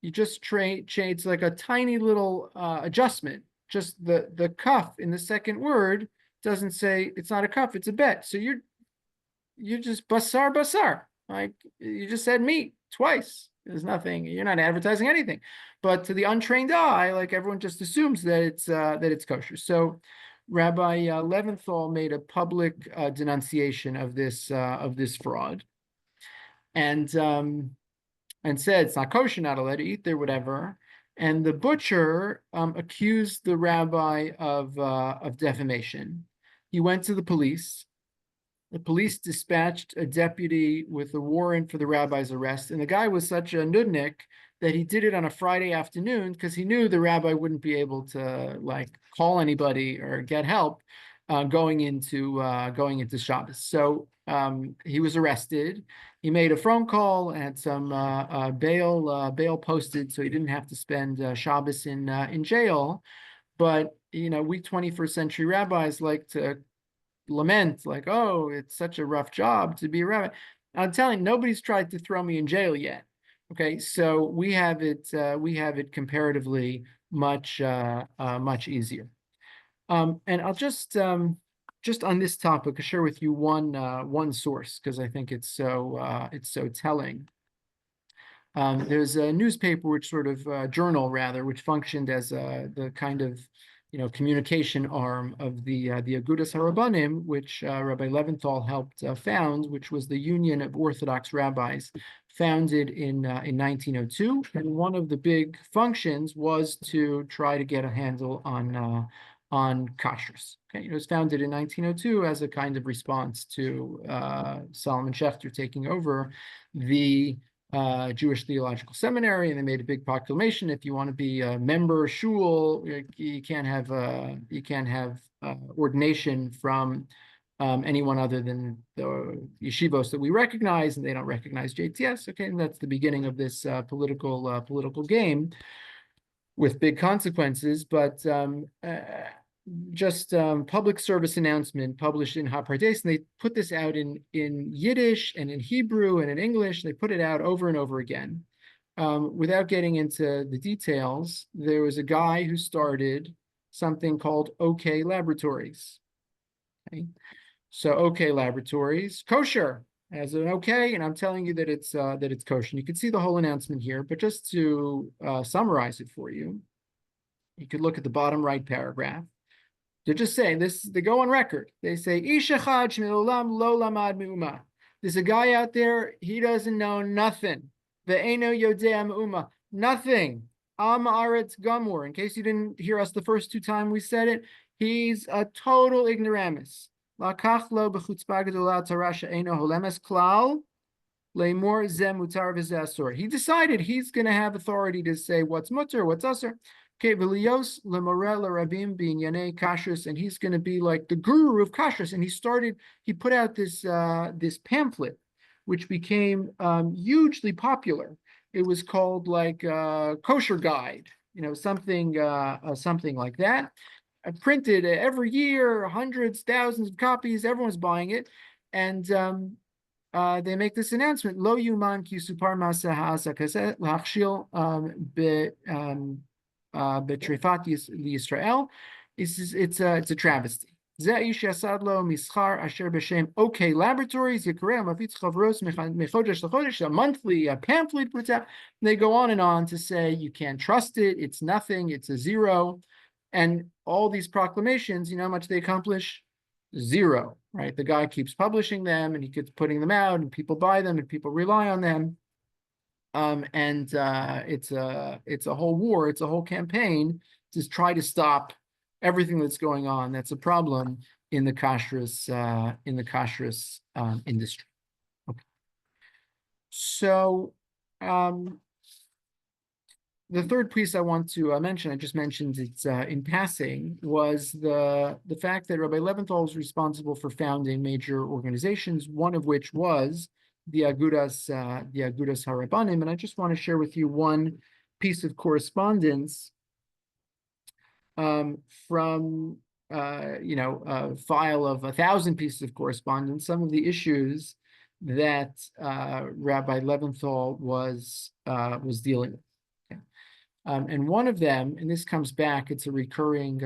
You just change like a tiny little adjustment. Just the kaf in the second word doesn't say, it's not a kaf, it's a bet. So you're just basar. Like, you just said meat twice. There's nothing, you're not advertising anything. But to the untrained eye, like, everyone just assumes that it's kosher. So Rabbi Leventhal made a public denunciation of this fraud, and said it's not kosher, not allowed to eat there, whatever. And the butcher accused the rabbi of defamation. He went to the police. The police dispatched a deputy with a warrant for the rabbi's arrest. And the guy was such a nudnik that he did it on a Friday afternoon because he knew the rabbi wouldn't be able to call anybody or get help going into Shabbos. So he was arrested. He made a phone call and had some bail posted, so he didn't have to spend Shabbos in jail. But we 21st century rabbis like to lament, like, oh, it's such a rough job to be a rabbi. I'm telling you, nobody's tried to throw me in jail yet. Okay, so we have it comparatively much easier. And I'll just on this topic, I'll share with you one source because I think it's so telling. There's a newspaper, which sort of journal rather, which functioned as the kind of communication arm of the Agudas HaRabbanim, which Rabbi Leventhal helped found, which was the Union of Orthodox Rabbis, founded in 1902. And one of the big functions was to try to get a handle on kashrus. Okay, it was founded in 1902 as a kind of response to Solomon Schechter taking over the Jewish Theological Seminary, and they made a big proclamation: if you want to be a member shul, you can't have ordination from anyone other than the yeshivos that we recognize, and they don't recognize JTS. Okay, and that's the beginning of this political game with big consequences. But just public service announcement published in HaPardes, and they put this out in Yiddish and in Hebrew and in English. They put it out over and over again. without getting into the details, there was a guy who started something called OK Laboratories. Okay. So OK Laboratories, kosher, as an OK, and I'm telling you that it's kosher. And you can see the whole announcement here, but just to summarize it for you, you could look at the bottom right paragraph. They're just saying this, they go on record. They say, Ish echad shme'olam lo lamad me'uma. There's a guy out there, he doesn't know nothing. Ve'eno yodea me'uma. Nothing. Am aretz gamur. In case you didn't hear us the first two times we said it, he's a total ignoramus. Lakach lo b'chutzpah gedolah tarasha eno holemes klal. Leimor zeh mutar v'zeh asur. He decided he's going to have authority to say what's mutar, what's asur. Okay, v'lios lemoreh l'rabim b'inyanei kashrus, and he's going to be like the guru of kashrus. And he put out this this pamphlet, which became hugely popular. It was called like Kosher Guide, something like that. I printed every year, hundreds, thousands of copies. Everyone's buying it, and they make this announcement: Lo yuman ki supar masa ha'asa kazeh lachshil betrefat Yisrael. It's a travesty. Ze ish yasad lo mischar asher b'shem OK Laboratories yikareh mafitz chavros mechodesh lechodesh, a monthly pamphlet puts out. They go on and on to say you can't trust it. It's nothing. It's a zero. And all these proclamations, you know how much they accomplish? Zero, right? The guy keeps publishing them and he keeps putting them out and people buy them and people rely on them. It's a whole war, it's a whole campaign to try to stop everything that's going on. That's a problem in the kashrus industry. Okay. So the third piece I want to mention, I just mentioned it in passing, was the fact that Rabbi Leventhal is responsible for founding major organizations, one of which was the Agudas Harabanim. And I just want to share with you one piece of correspondence from a file of 1,000 pieces of correspondence, some of the issues that Rabbi Leventhal was dealing with. And one of them, and this comes back, it's a recurring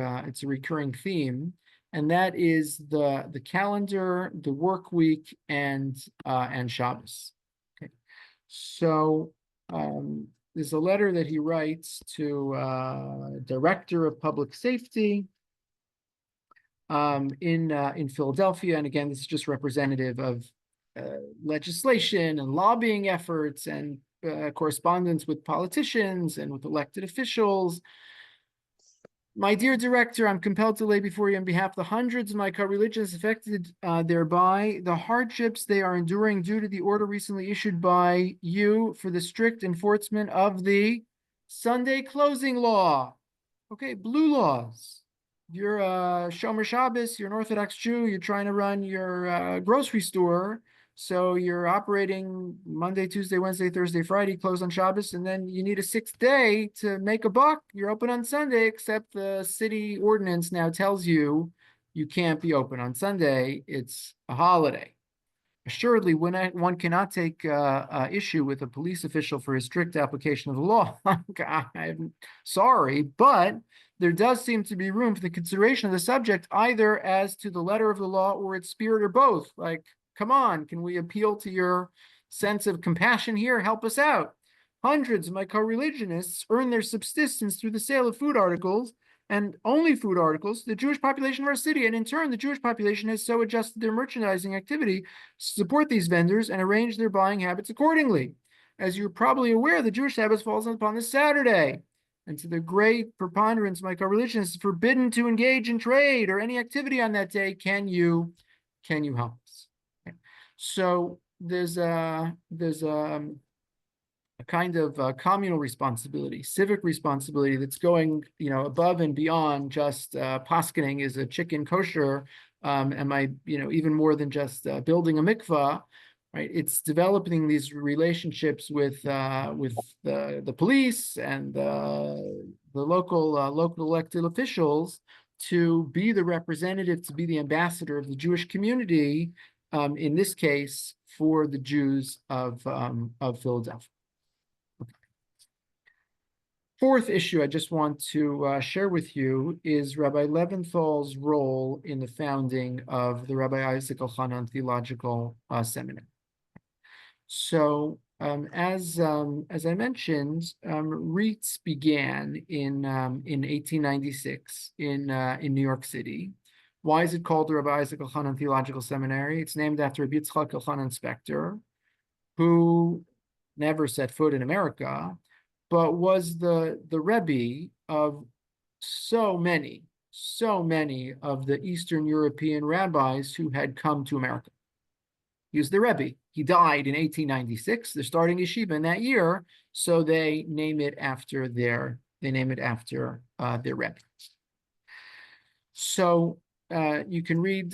theme, and that is the calendar, the work week, and Shabbos. Okay, so there's a letter that he writes to Director of Public Safety in Philadelphia, and again, this is just representative of legislation and lobbying efforts and correspondence with politicians and with elected officials. My dear director, I'm compelled to lay before you on behalf of the hundreds of my co-religions affected thereby the hardships they are enduring due to the order recently issued by you for the strict enforcement of the Sunday closing law. Okay, blue laws. You're a Shomer Shabbos, you're an Orthodox Jew, you're trying to run your grocery store. So you're operating Monday, Tuesday, Wednesday, Thursday, Friday, closed on Shabbos, and then you need a 6th day to make a buck. You're open on Sunday, except the city ordinance now tells you you can't be open on Sunday. It's a holiday. Assuredly, one cannot take issue with a police official for his strict application of the law. I'm sorry, but there does seem to be room for the consideration of the subject, either as to the letter of the law or its spirit, or both. Like, come on, can we appeal to your sense of compassion here? Help us out. Hundreds of my co-religionists earn their subsistence through the sale of food articles, and only food articles, to the Jewish population of our city. And in turn, the Jewish population has so adjusted their merchandising activity to support these vendors and arrange their buying habits accordingly. As you're probably aware, the Jewish Sabbath falls upon this Saturday. And to the great preponderance of my co-religionists, it's forbidden to engage in trade or any activity on that day. Can you help us? So there's a kind of communal responsibility, civic responsibility that's going, above and beyond just poskening is a chicken kosher. Even more than just building a mikvah, right? It's developing these relationships with the police and the local elected officials to be the representative, to be the ambassador of the Jewish community. In this case, for the Jews of Philadelphia. Okay. fourth issue I just want to share with you is Rabbi Levinthal's role in the founding of the Rabbi Isaac Elchanan Theological Seminary. So, as I mentioned, REITs began in 1896 in New York City. Why is it called the Rabbi Isaac Elchanan Theological Seminary? It's named after Rabbi Yitzchak Elchanan Spector, who never set foot in America, but was the Rebbe of so many of the Eastern European rabbis who had come to America. He was the Rebbe. He died in 1896. They're starting yeshiva in that year, so they name it after their Rebbe. So you can read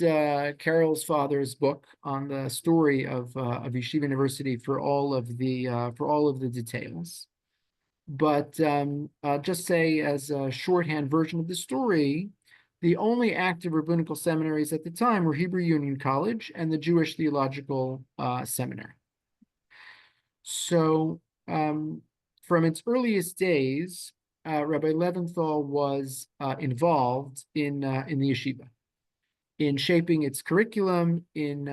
Carol's father's book on the story of Yeshiva University for all of the details. But I'll just say, as a shorthand version of the story, the only active rabbinical seminaries at the time were Hebrew Union College and the Jewish Theological Seminary. So from its earliest days, Rabbi Levinthal was involved in the yeshiva, in shaping its curriculum, in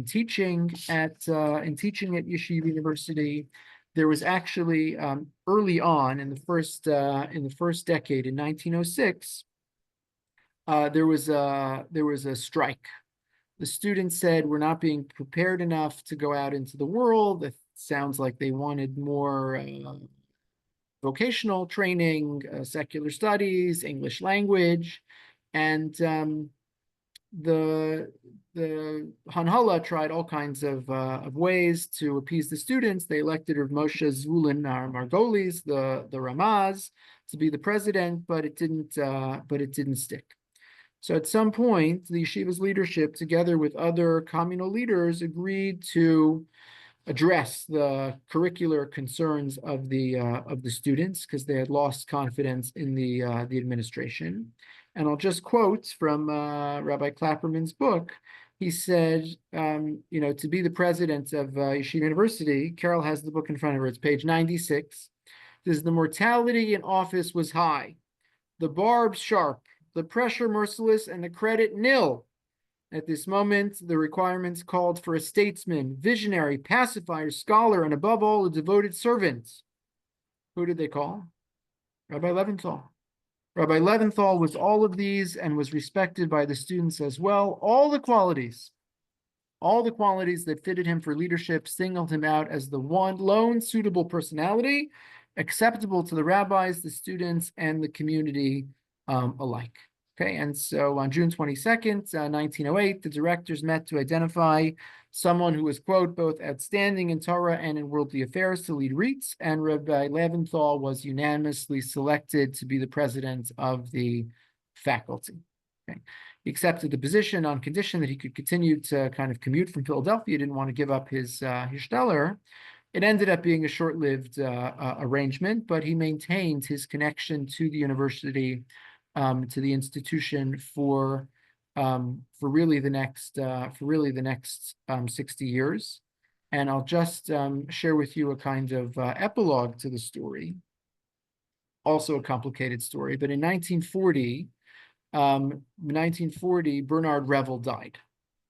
teaching at Yeshiva University. There was actually early on in the first decade in 1906. There was a strike. The students said, we're not being prepared enough to go out into the world. It sounds like they wanted more vocational training, secular studies, English language, and the Hanhala tried all kinds of ways to appease the students. They elected Rav Moshe Zvulun Margolis, the Ramaz, to be the president, but it didn't stick. So at some point, the yeshiva's leadership, together with other communal leaders, agreed to address the curricular concerns of the students, because they had lost confidence in the administration. And I'll just quote from Rabbi Clapperman's book. He said, to be the president of Yeshiva University, Carol has the book in front of her, it's page 96. Says, the mortality in office was high, the barbs sharp, the pressure merciless, and the credit nil. At this moment, the requirements called for a statesman, visionary, pacifier, scholar, and above all, a devoted servant. Who did they call? Rabbi Levinthal. Rabbi Levinthal was all of these and was respected by the students as well. All the qualities that fitted him for leadership singled him out as the one lone suitable personality, acceptable to the rabbis, the students, and the community alike. Okay, and so on June 22nd, 1908, the directors met to identify someone who was, quote, both outstanding in Torah and in worldly affairs to lead REITs, and Rabbi Levinthal was unanimously selected to be the president of the faculty. Okay. He accepted the position on condition that he could continue to kind of commute from Philadelphia. He didn't want to give up his stellar. It ended up being a short-lived arrangement, but he maintained his connection to the university, to the institution for really the next 60 years. And I'll just share with you a kind of epilogue to the story. Also a complicated story, but in 1940, Bernard Revel died.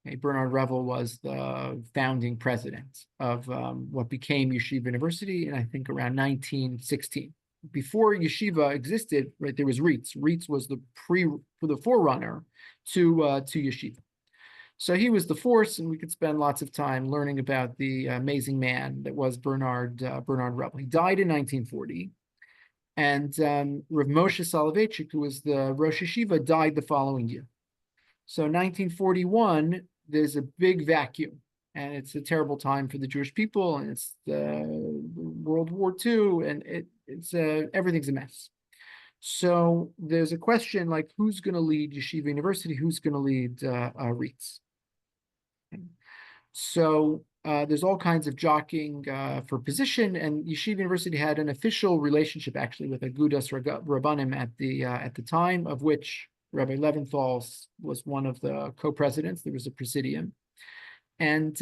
Okay, Bernard Revel was the founding president of what became Yeshiva University, and I think around 1916. Before yeshiva existed, right, there was REITs. REITs was the forerunner to yeshiva. So he was the force, and we could spend lots of time learning about the amazing man that was Bernard Revel. He died in 1940, and Rav Moshe Soloveitchik, who was the Rosh Yeshiva, died the following year. So 1941, there's a big vacuum. And it's a terrible time for the Jewish people, and it's World War II, and it's everything's a mess. So there's a question like, who's going to lead Yeshiva University? Who's going to lead REITs? So there's all kinds of jockeying for position, and Yeshiva University had an official relationship actually with Agudas Rabbanim at the time, of which Rabbi Levinthal was one of the co-presidents. There was a presidium. And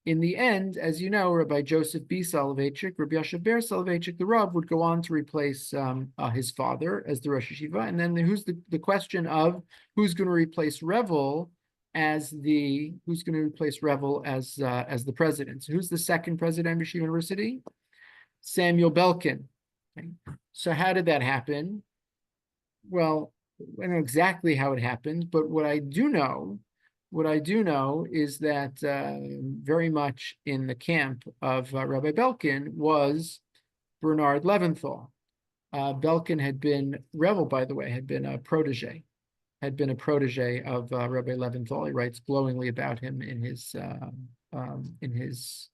in the end, as you know, Rabbi Joseph B. Soloveitchik, Rabbi Yashav Ber Soloveitchik, the Rav, would go on to replace his father as the Rosh Yeshiva. And then who's the question of who's going to replace Revel as the president. So who's the second president of Yeshiva University? Samuel Belkin. Okay. So how did that happen? Well, I don't know exactly how it happened, but what I do know is that very much in the camp of Rabbi Belkin was Bernard Leventhal. Belkin had been, Revel, by the way, had been a protege of Rabbi Leventhal. He writes glowingly about him in his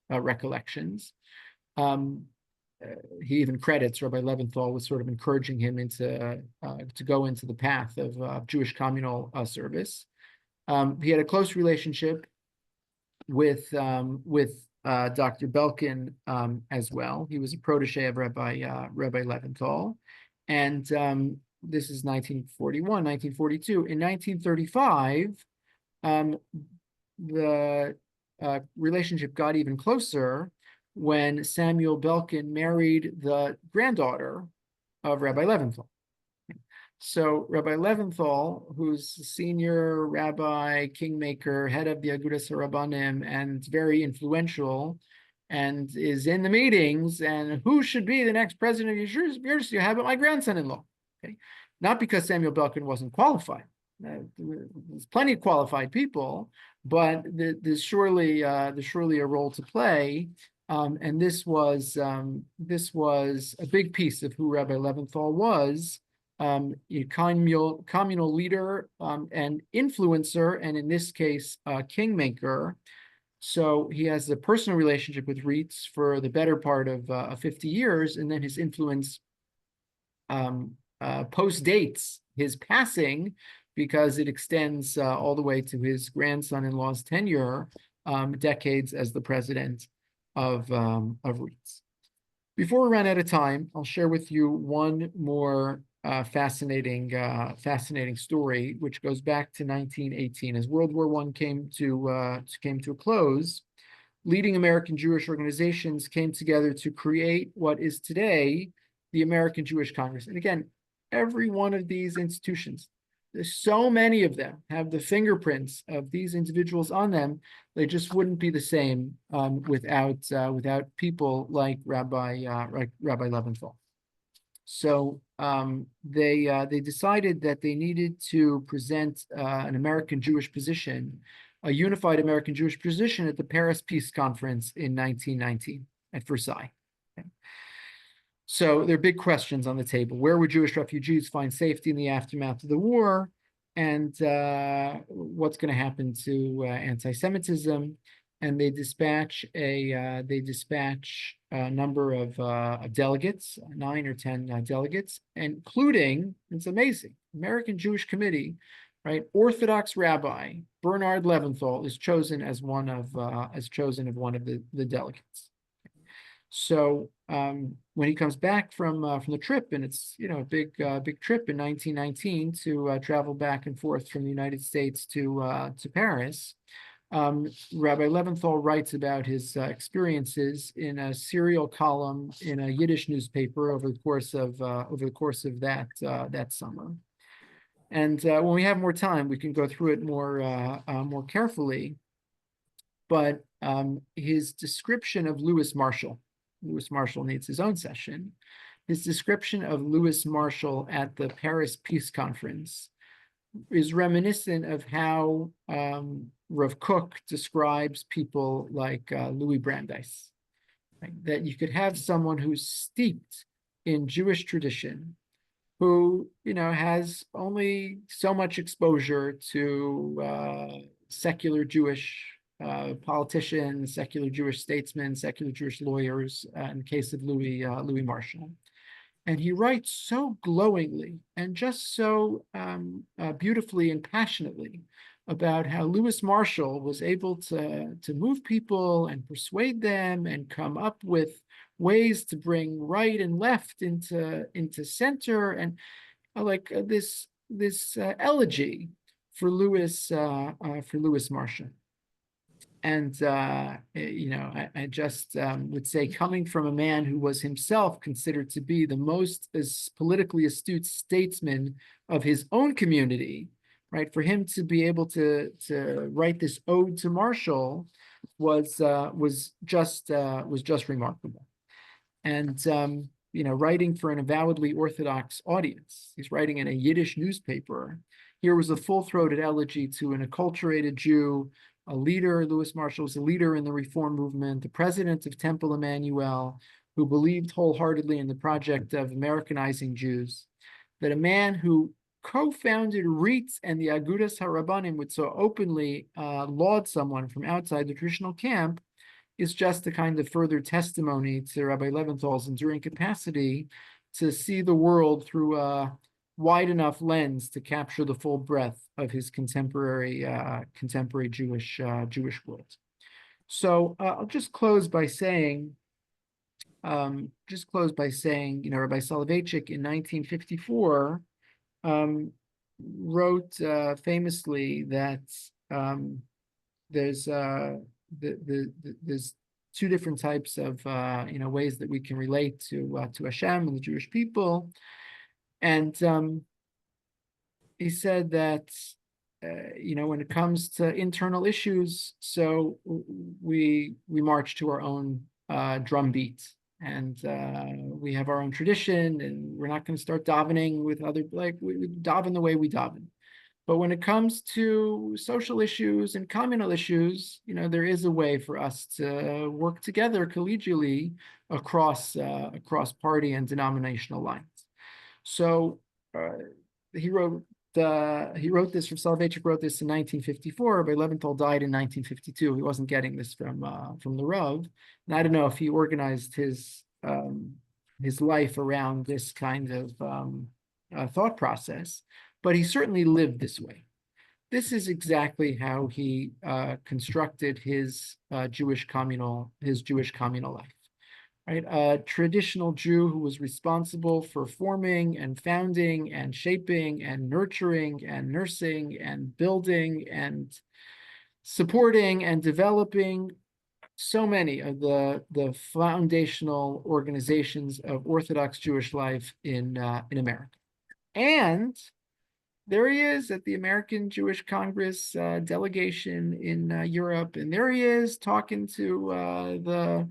recollections. He even credits Rabbi Leventhal with sort of encouraging him to go into the path of Jewish communal service. He had a close relationship with Dr. Belkin as well. He was a protege of Rabbi Leventhal, and this is 1941, 1942. In 1935, the relationship got even closer when Samuel Belkin married the granddaughter of Rabbi Leventhal. So Rabbi Leventhal, who's senior rabbi, kingmaker, head of the Agudas HaRabbanim, and very influential, and is in the meetings, and who should be the next president of Yeshiva? How about my grandson-in-law? Okay, not because Samuel Belkin wasn't qualified. There's plenty of qualified people, but there's surely a role to play. And this was a big piece of who Rabbi Leventhal was. A communal leader and influencer, and in this case, kingmaker. So he has a personal relationship with Reitz for the better part of 50 years, and then his influence post-dates his passing because it extends all the way to his grandson-in-law's tenure, decades as the president of Reitz. Before we run out of time, I'll share with you one more fascinating story, which goes back to 1918. As World War I came to a close, leading American Jewish organizations came together to create what is today the American Jewish Congress. And again, every one of these institutions, there's so many of them, have the fingerprints of these individuals on them. They just wouldn't be the same without people like Rabbi Leventhal. So they decided that they needed to present an American Jewish position, a unified American Jewish position at the Paris Peace Conference in 1919 at Versailles. Okay. So there are big questions on the table. Where would Jewish refugees find safety in the aftermath of the war? And what's going to happen to anti-Semitism? And they dispatch a number of delegates, 9 or 10 delegates, including, it's amazing, American Jewish Committee, right? Orthodox Rabbi Bernard Leventhal is chosen as one of the delegates. So when he comes back from the trip, and it's a big trip in 1919 to travel back and forth from the United States to Paris. Rabbi Leventhal writes about his experiences in a serial column in a Yiddish newspaper over the course of that summer. And when we have more time, we can go through it more carefully. But his description of Louis Marshall needs his own session. His description of Louis Marshall at the Paris Peace Conference is reminiscent of how Rav Kook describes people like Louis Brandeis, right? That you could have someone who's steeped in Jewish tradition, who has only so much exposure to secular Jewish politicians, secular Jewish statesmen, secular Jewish lawyers, in the case of Louis Marshall. And he writes so glowingly and just so beautifully and passionately about how Louis Marshall was able to move people and persuade them and come up with ways to bring right and left into center, and like this elegy for Louis Marshall. I just would say, coming from a man who was himself considered to be the most politically astute statesman of his own community, right? For him to be able to write this ode to Marshall was just remarkable. And writing for an avowedly Orthodox audience, he's writing in a Yiddish newspaper. Here was a full-throated elegy to an acculturated Jew, a leader. Louis Marshall was a leader in the Reform movement, the president of Temple Emmanuel, who believed wholeheartedly in the project of Americanizing Jews. That a man who co-founded REITs and the Agudas HaRabbanim would so openly laud someone from outside the traditional camp is just a kind of further testimony to Rabbi Levinthal's enduring capacity to see the world through a wide enough lens to capture the full breadth of his contemporary Jewish world. So I'll just close by saying, Rabbi Soloveitchik in 1954 wrote famously that there's two different types of ways that we can relate to Hashem and the Jewish people, and he said that when it comes to internal issues, so we march to our own drum beat, and we have our own tradition, and we're not going to start davening with other, like, we daven the way we daven. But when it comes to social issues and communal issues, there is a way for us to work together collegially across party and denominational lines. So he wrote this. From Soloveitchik wrote this in 1954. But Leventhal died in 1952. He wasn't getting this from the Rav, and I don't know if he organized his life around this kind of thought process. But he certainly lived this way. This is exactly how he constructed his Jewish communal life, right? A traditional Jew who was responsible for forming and founding and shaping and nurturing and nursing and building and supporting and developing so many of the foundational organizations of Orthodox Jewish life in America. And there he is at the American Jewish Congress delegation in Europe, and there he is talking to the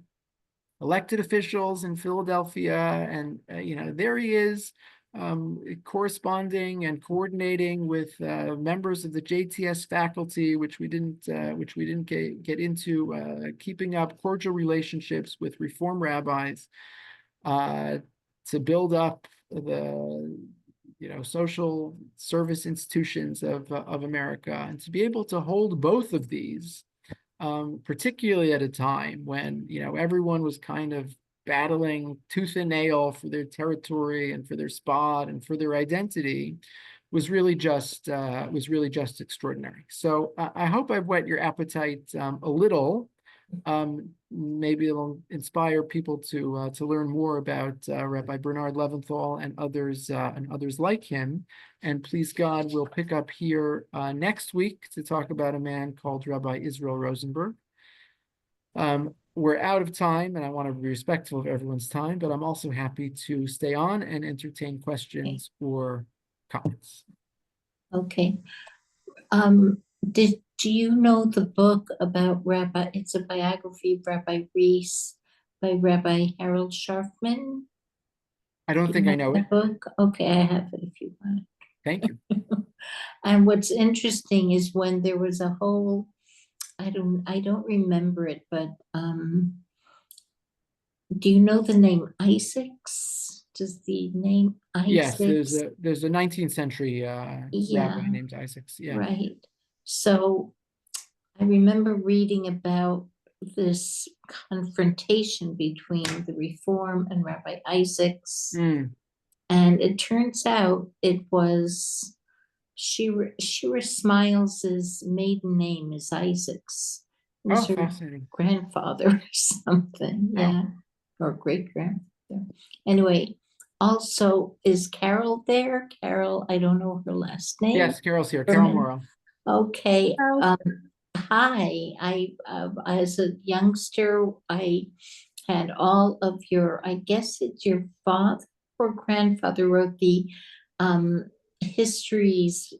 elected officials in Philadelphia, and there he is corresponding and coordinating with members of the JTS faculty, which we didn't get into, keeping up cordial relationships with Reform rabbis to build up the social service institutions of America, and to be able to hold both of these, particularly at a time when everyone was kind of battling tooth and nail for their territory and for their spot and for their identity, was really just extraordinary. So I hope I've whet your appetite a little. Maybe it'll inspire people to learn more about Rabbi Bernard Leventhal and others like him. And please God, we'll pick up here next week to talk about a man called Rabbi Israel Rosenberg. We're out of time, and I want to be respectful of everyone's time, but I'm also happy to stay on and entertain questions or comments. Okay. Do you know the book about it's a biography of Rabbi Reese by Rabbi Harold Sharfman? I don't think I know it. Book? Okay, I have it if you want it. Thank you. And what's interesting is when there was a whole, I don't remember it, but do you know the name Isaacs? Does the name Isaacs? Yes, there's a 19th century rabbi named Isaacs. Yeah. Right. So I remember reading about this confrontation between the Reform and Rabbi Isaacs. And it turns out it was Shira Smiles' maiden name is Isaacs. It was her fascinating. Grandfather or something. Yeah. Or great grandfather. Anyway, also, is Carol there? Carol, I don't know her last name. Yes, Carol's here. Carol Morrow. Okay. Hi, as a youngster, I had all of your, I guess it's your father or grandfather wrote the histories,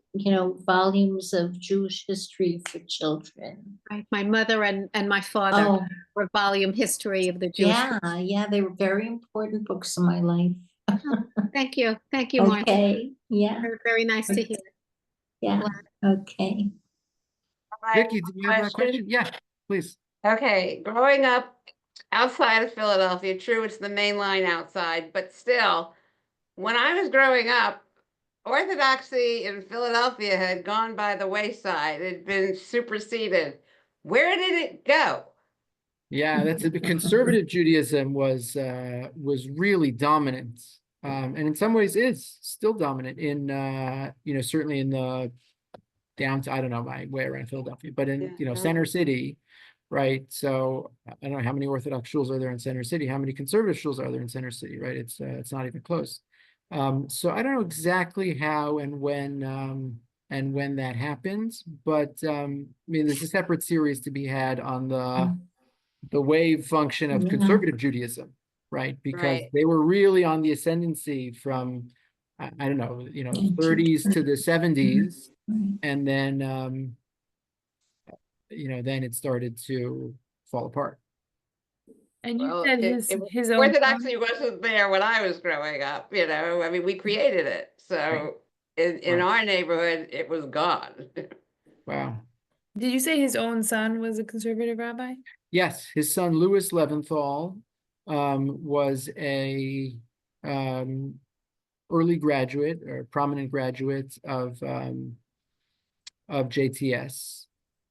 volumes of Jewish history for children. Right. My mother and my father Oh, were volume history of the Jewish. yeah, they were very important books in my life. Thank you. Thank you, Martha. Okay, yeah, Very, very nice to hear. yeah, okay. I have Vicky, do you have a question? Yeah, please. Okay, growing up outside of Philadelphia, true, it's the main line outside, but still, when I was growing up, Orthodoxy in Philadelphia had gone by the wayside. It had been superseded. Where did it go? Yeah, that's it. Conservative Judaism was really dominant, and in some ways is still dominant in certainly in the down to, I don't know my way around Philadelphia, but in Yeah. Center City, right? So I don't know how many Orthodox schools are there in Center City, how many conservative schools are there in Center City, right? It's not even close. So I don't know exactly how and when that happens, but I mean, there's a separate series to be had on the wave function of Yeah. conservative Judaism, right? Because Right. they were really on the ascendancy from, I don't know, 30s to the 70s. Right. And then, then it started to fall apart. And you Well, said it his own Orthodoxy wasn't there when I was growing up, I mean, we created it. So in Right. our neighborhood, it was gone. Wow. Did you say his own son was a conservative rabbi? Yes, his son Louis Leventhal was a early graduate or prominent graduate of JTS,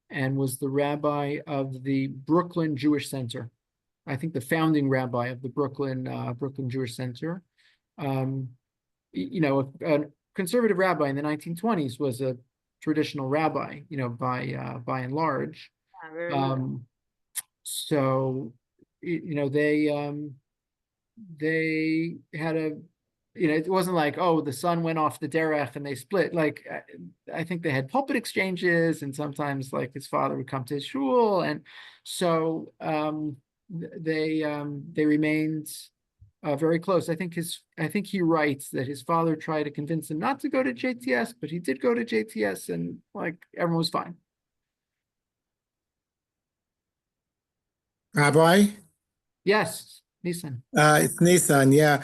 and was the rabbi of the Brooklyn Jewish Center. I think the founding rabbi of the Brooklyn Jewish Center. A conservative rabbi in the 1920s was a traditional rabbi, by and large. Yeah, very much. So, they had it wasn't like, oh, the son went off the derech and they split. Like, I think they had pulpit exchanges, and sometimes like his father would come to his shul, and so they remained very close. I think he writes that his father tried to convince him not to go to JTS, but he did go to JTS, and like everyone was fine. Rabbi? Yes, Nissan. It's Nissan, yeah.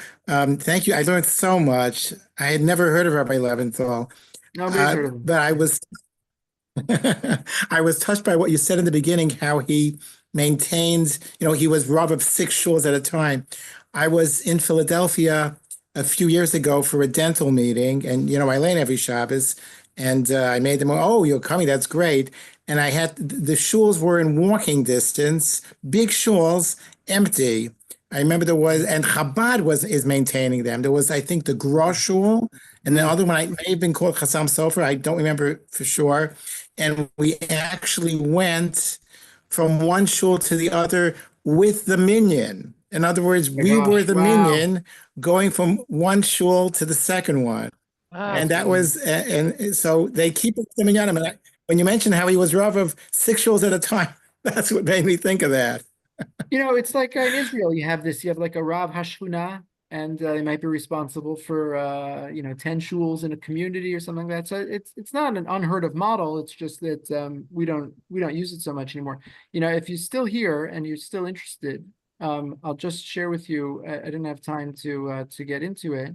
Thank you. I learned so much. I had never heard of Rabbi Leventhal. Nobody's heard of him. But I was I was touched by what you said in the beginning, how he maintains, he was Rav of 6 shuls at a time. I was in Philadelphia a few years ago for a dental meeting, and I learn every Shabbos, and I made them, oh, you're coming, that's great. And I had, the shuls were in walking distance, big shuls, empty. I remember there was, and Chabad is maintaining them. There was, I think, the Grosh Shul, and the other one may have been called Chassam Sofer. I don't remember for sure. And we actually went from one shul to the other with the minyan. In other words, we were the minyan going from one shul to the second one. And that was, and so they keep it the minyanim. And when you mentioned how he was Rav of 6 shuls at a time, that's what made me think of that. It's like in Israel, you have like a Rav Hashchuna, and they might be responsible for 10 shuls in a community or something like that. So it's not an unheard of model. It's just that we don't use it so much anymore. If you're still here and you're still interested, I'll just share with you. I didn't have time to get into it,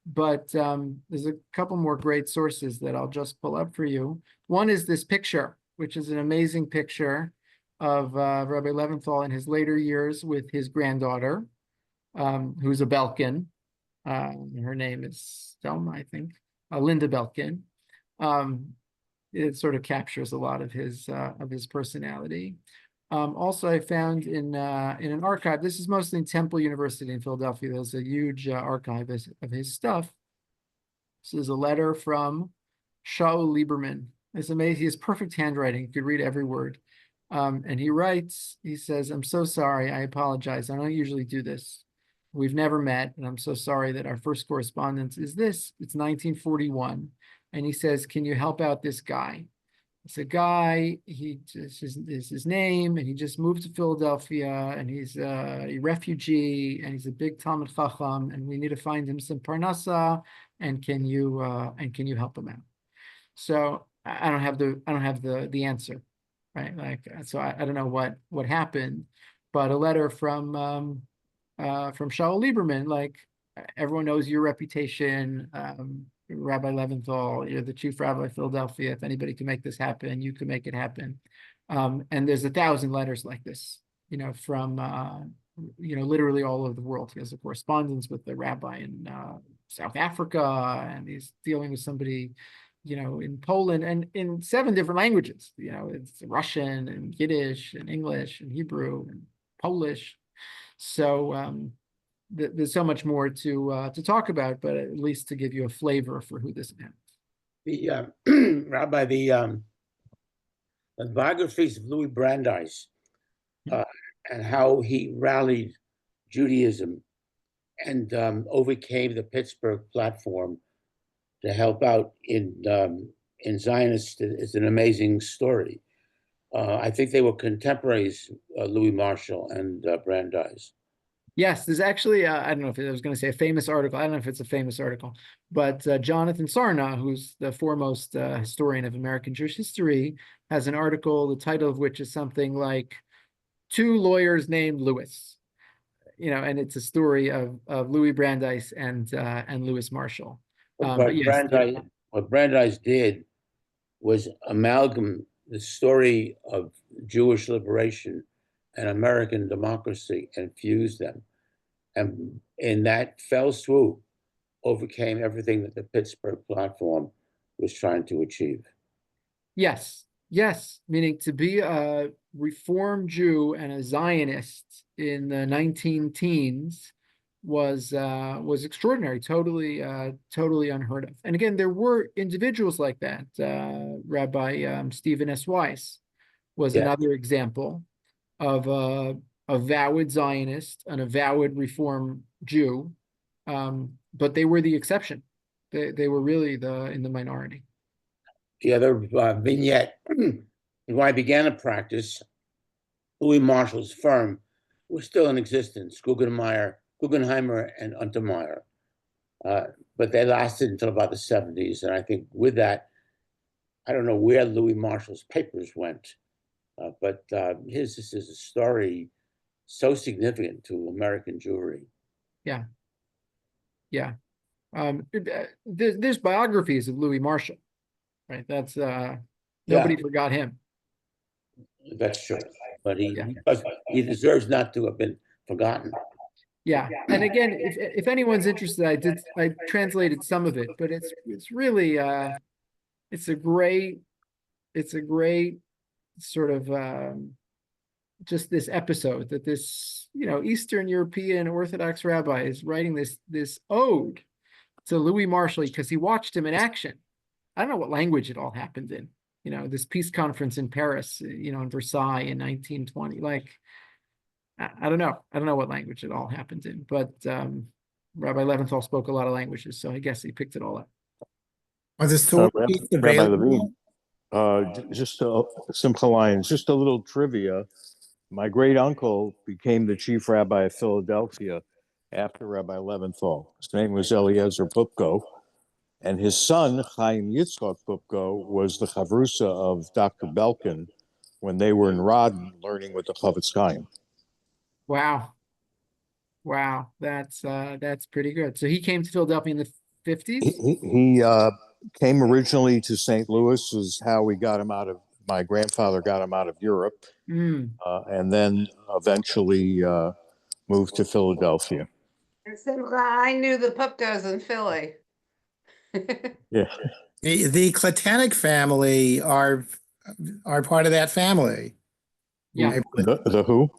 but there's a couple more great sources that I'll just pull up for you. One is this picture, which is an amazing picture of Rabbi Leventhal in his later years with his granddaughter, who's a Belkin. Her name is Selma, I think, Linda Belkin. It sort of captures a lot of his personality. Also, I found in an archive, this is mostly in Temple University in Philadelphia, there's a huge archive of his stuff. This is a letter from Shaul Lieberman. It's amazing. He has perfect handwriting. You could read every word. And he says, I'm so sorry. I apologize. I don't usually do this. We've never met, and I'm so sorry that our first correspondence is this. It's 1941. And he says, can you help out this guy? It's a guy, this is his name, and he just moved to Philadelphia, and he's a refugee, and he's a big Talmid Chacham, and we need to find him some parnasa, and can you help him out? So I don't have the answer, right? Like, so I don't know what happened, but a letter from Shaul Lieberman, like, everyone knows your reputation, Rabbi Leventhal, you're the chief rabbi of Philadelphia. If anybody can make this happen, you can make it happen. And there's 1,000 letters like this, from literally all over the world. He has a correspondence with the rabbi in South Africa, and he's dealing with somebody, in Poland, and in 7 different languages. It's Russian and Yiddish and English and Hebrew and Polish. So there's so much more to talk about, but at least to give you a flavor for who this is. The Rabbi, the biographies of Louis Brandeis and how he rallied Judaism and overcame the Pittsburgh platform to help out in Zionist is an amazing story. I think they were contemporaries, Louis Marshall and Brandeis. Yes, there's actually, I don't know if I was going to say a famous article. I don't know if it's a famous article, but Jonathan Sarna, who's the foremost historian of American Jewish history, has an article, the title of which is something like 2 lawyers named Louis, and it's a story of Louis Brandeis and Louis Marshall. But yes, what Brandeis did was amalgam the story of Jewish liberation and American democracy and fused them. And in that fell swoop, overcame everything that the Pittsburgh platform was trying to achieve. Yes, meaning to be a Reform Jew and a Zionist in the 19-teens was extraordinary, totally unheard of. And again, there were individuals like that. Rabbi Stephen S. Weiss was another example of a avowed Zionist, an avowed Reform Jew, but they were the exception. They were really in the minority. The other vignette, when I began to practice, Louis Marshall's firm was still in existence, Guggenheimer and Untermeyer, but they lasted until about the 70s. And I think with that, I don't know where Louis Marshall's papers went. But his is a story so significant to American Jewry. Yeah. There's biographies of Louis Marshall, right? That's nobody forgot him. That's true, but he deserves not to have been forgotten. Yeah, and again, if anyone's interested, I translated some of it, but it's really it's a great sort of just this episode that this Eastern European Orthodox rabbi is writing this ode to Louis Marshall because he watched him in action. I don't know what language it all happened in. This peace conference in Paris, in Versailles in 1920. Like, I don't know what language it all happened in, but Rabbi Leventhal spoke a lot of languages, so I guess he picked it all up. Are the stories Rabbi available? Levine, just some lines, just a little trivia. My great uncle became the chief rabbi of Philadelphia after Rabbi Leventhal. His name was Eliezer Pupko, and his son, Chaim Yitzchak Pupko, was the chavrusa of Dr. Belkin when they were in Rodden learning with the Chavetz Chaim. Wow, that's pretty good. So he came to Philadelphia in the 50s? He came originally to St. Louis, is how we got him out of, my grandfather got him out of Europe, and then eventually moved to Philadelphia. And Simcha, I knew the Pupkos in Philly. Yeah. The Kletanik family are part of that family. Yeah. The who?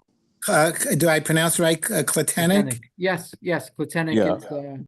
Do I pronounce it right? Kletanik? Yes, Kletanik is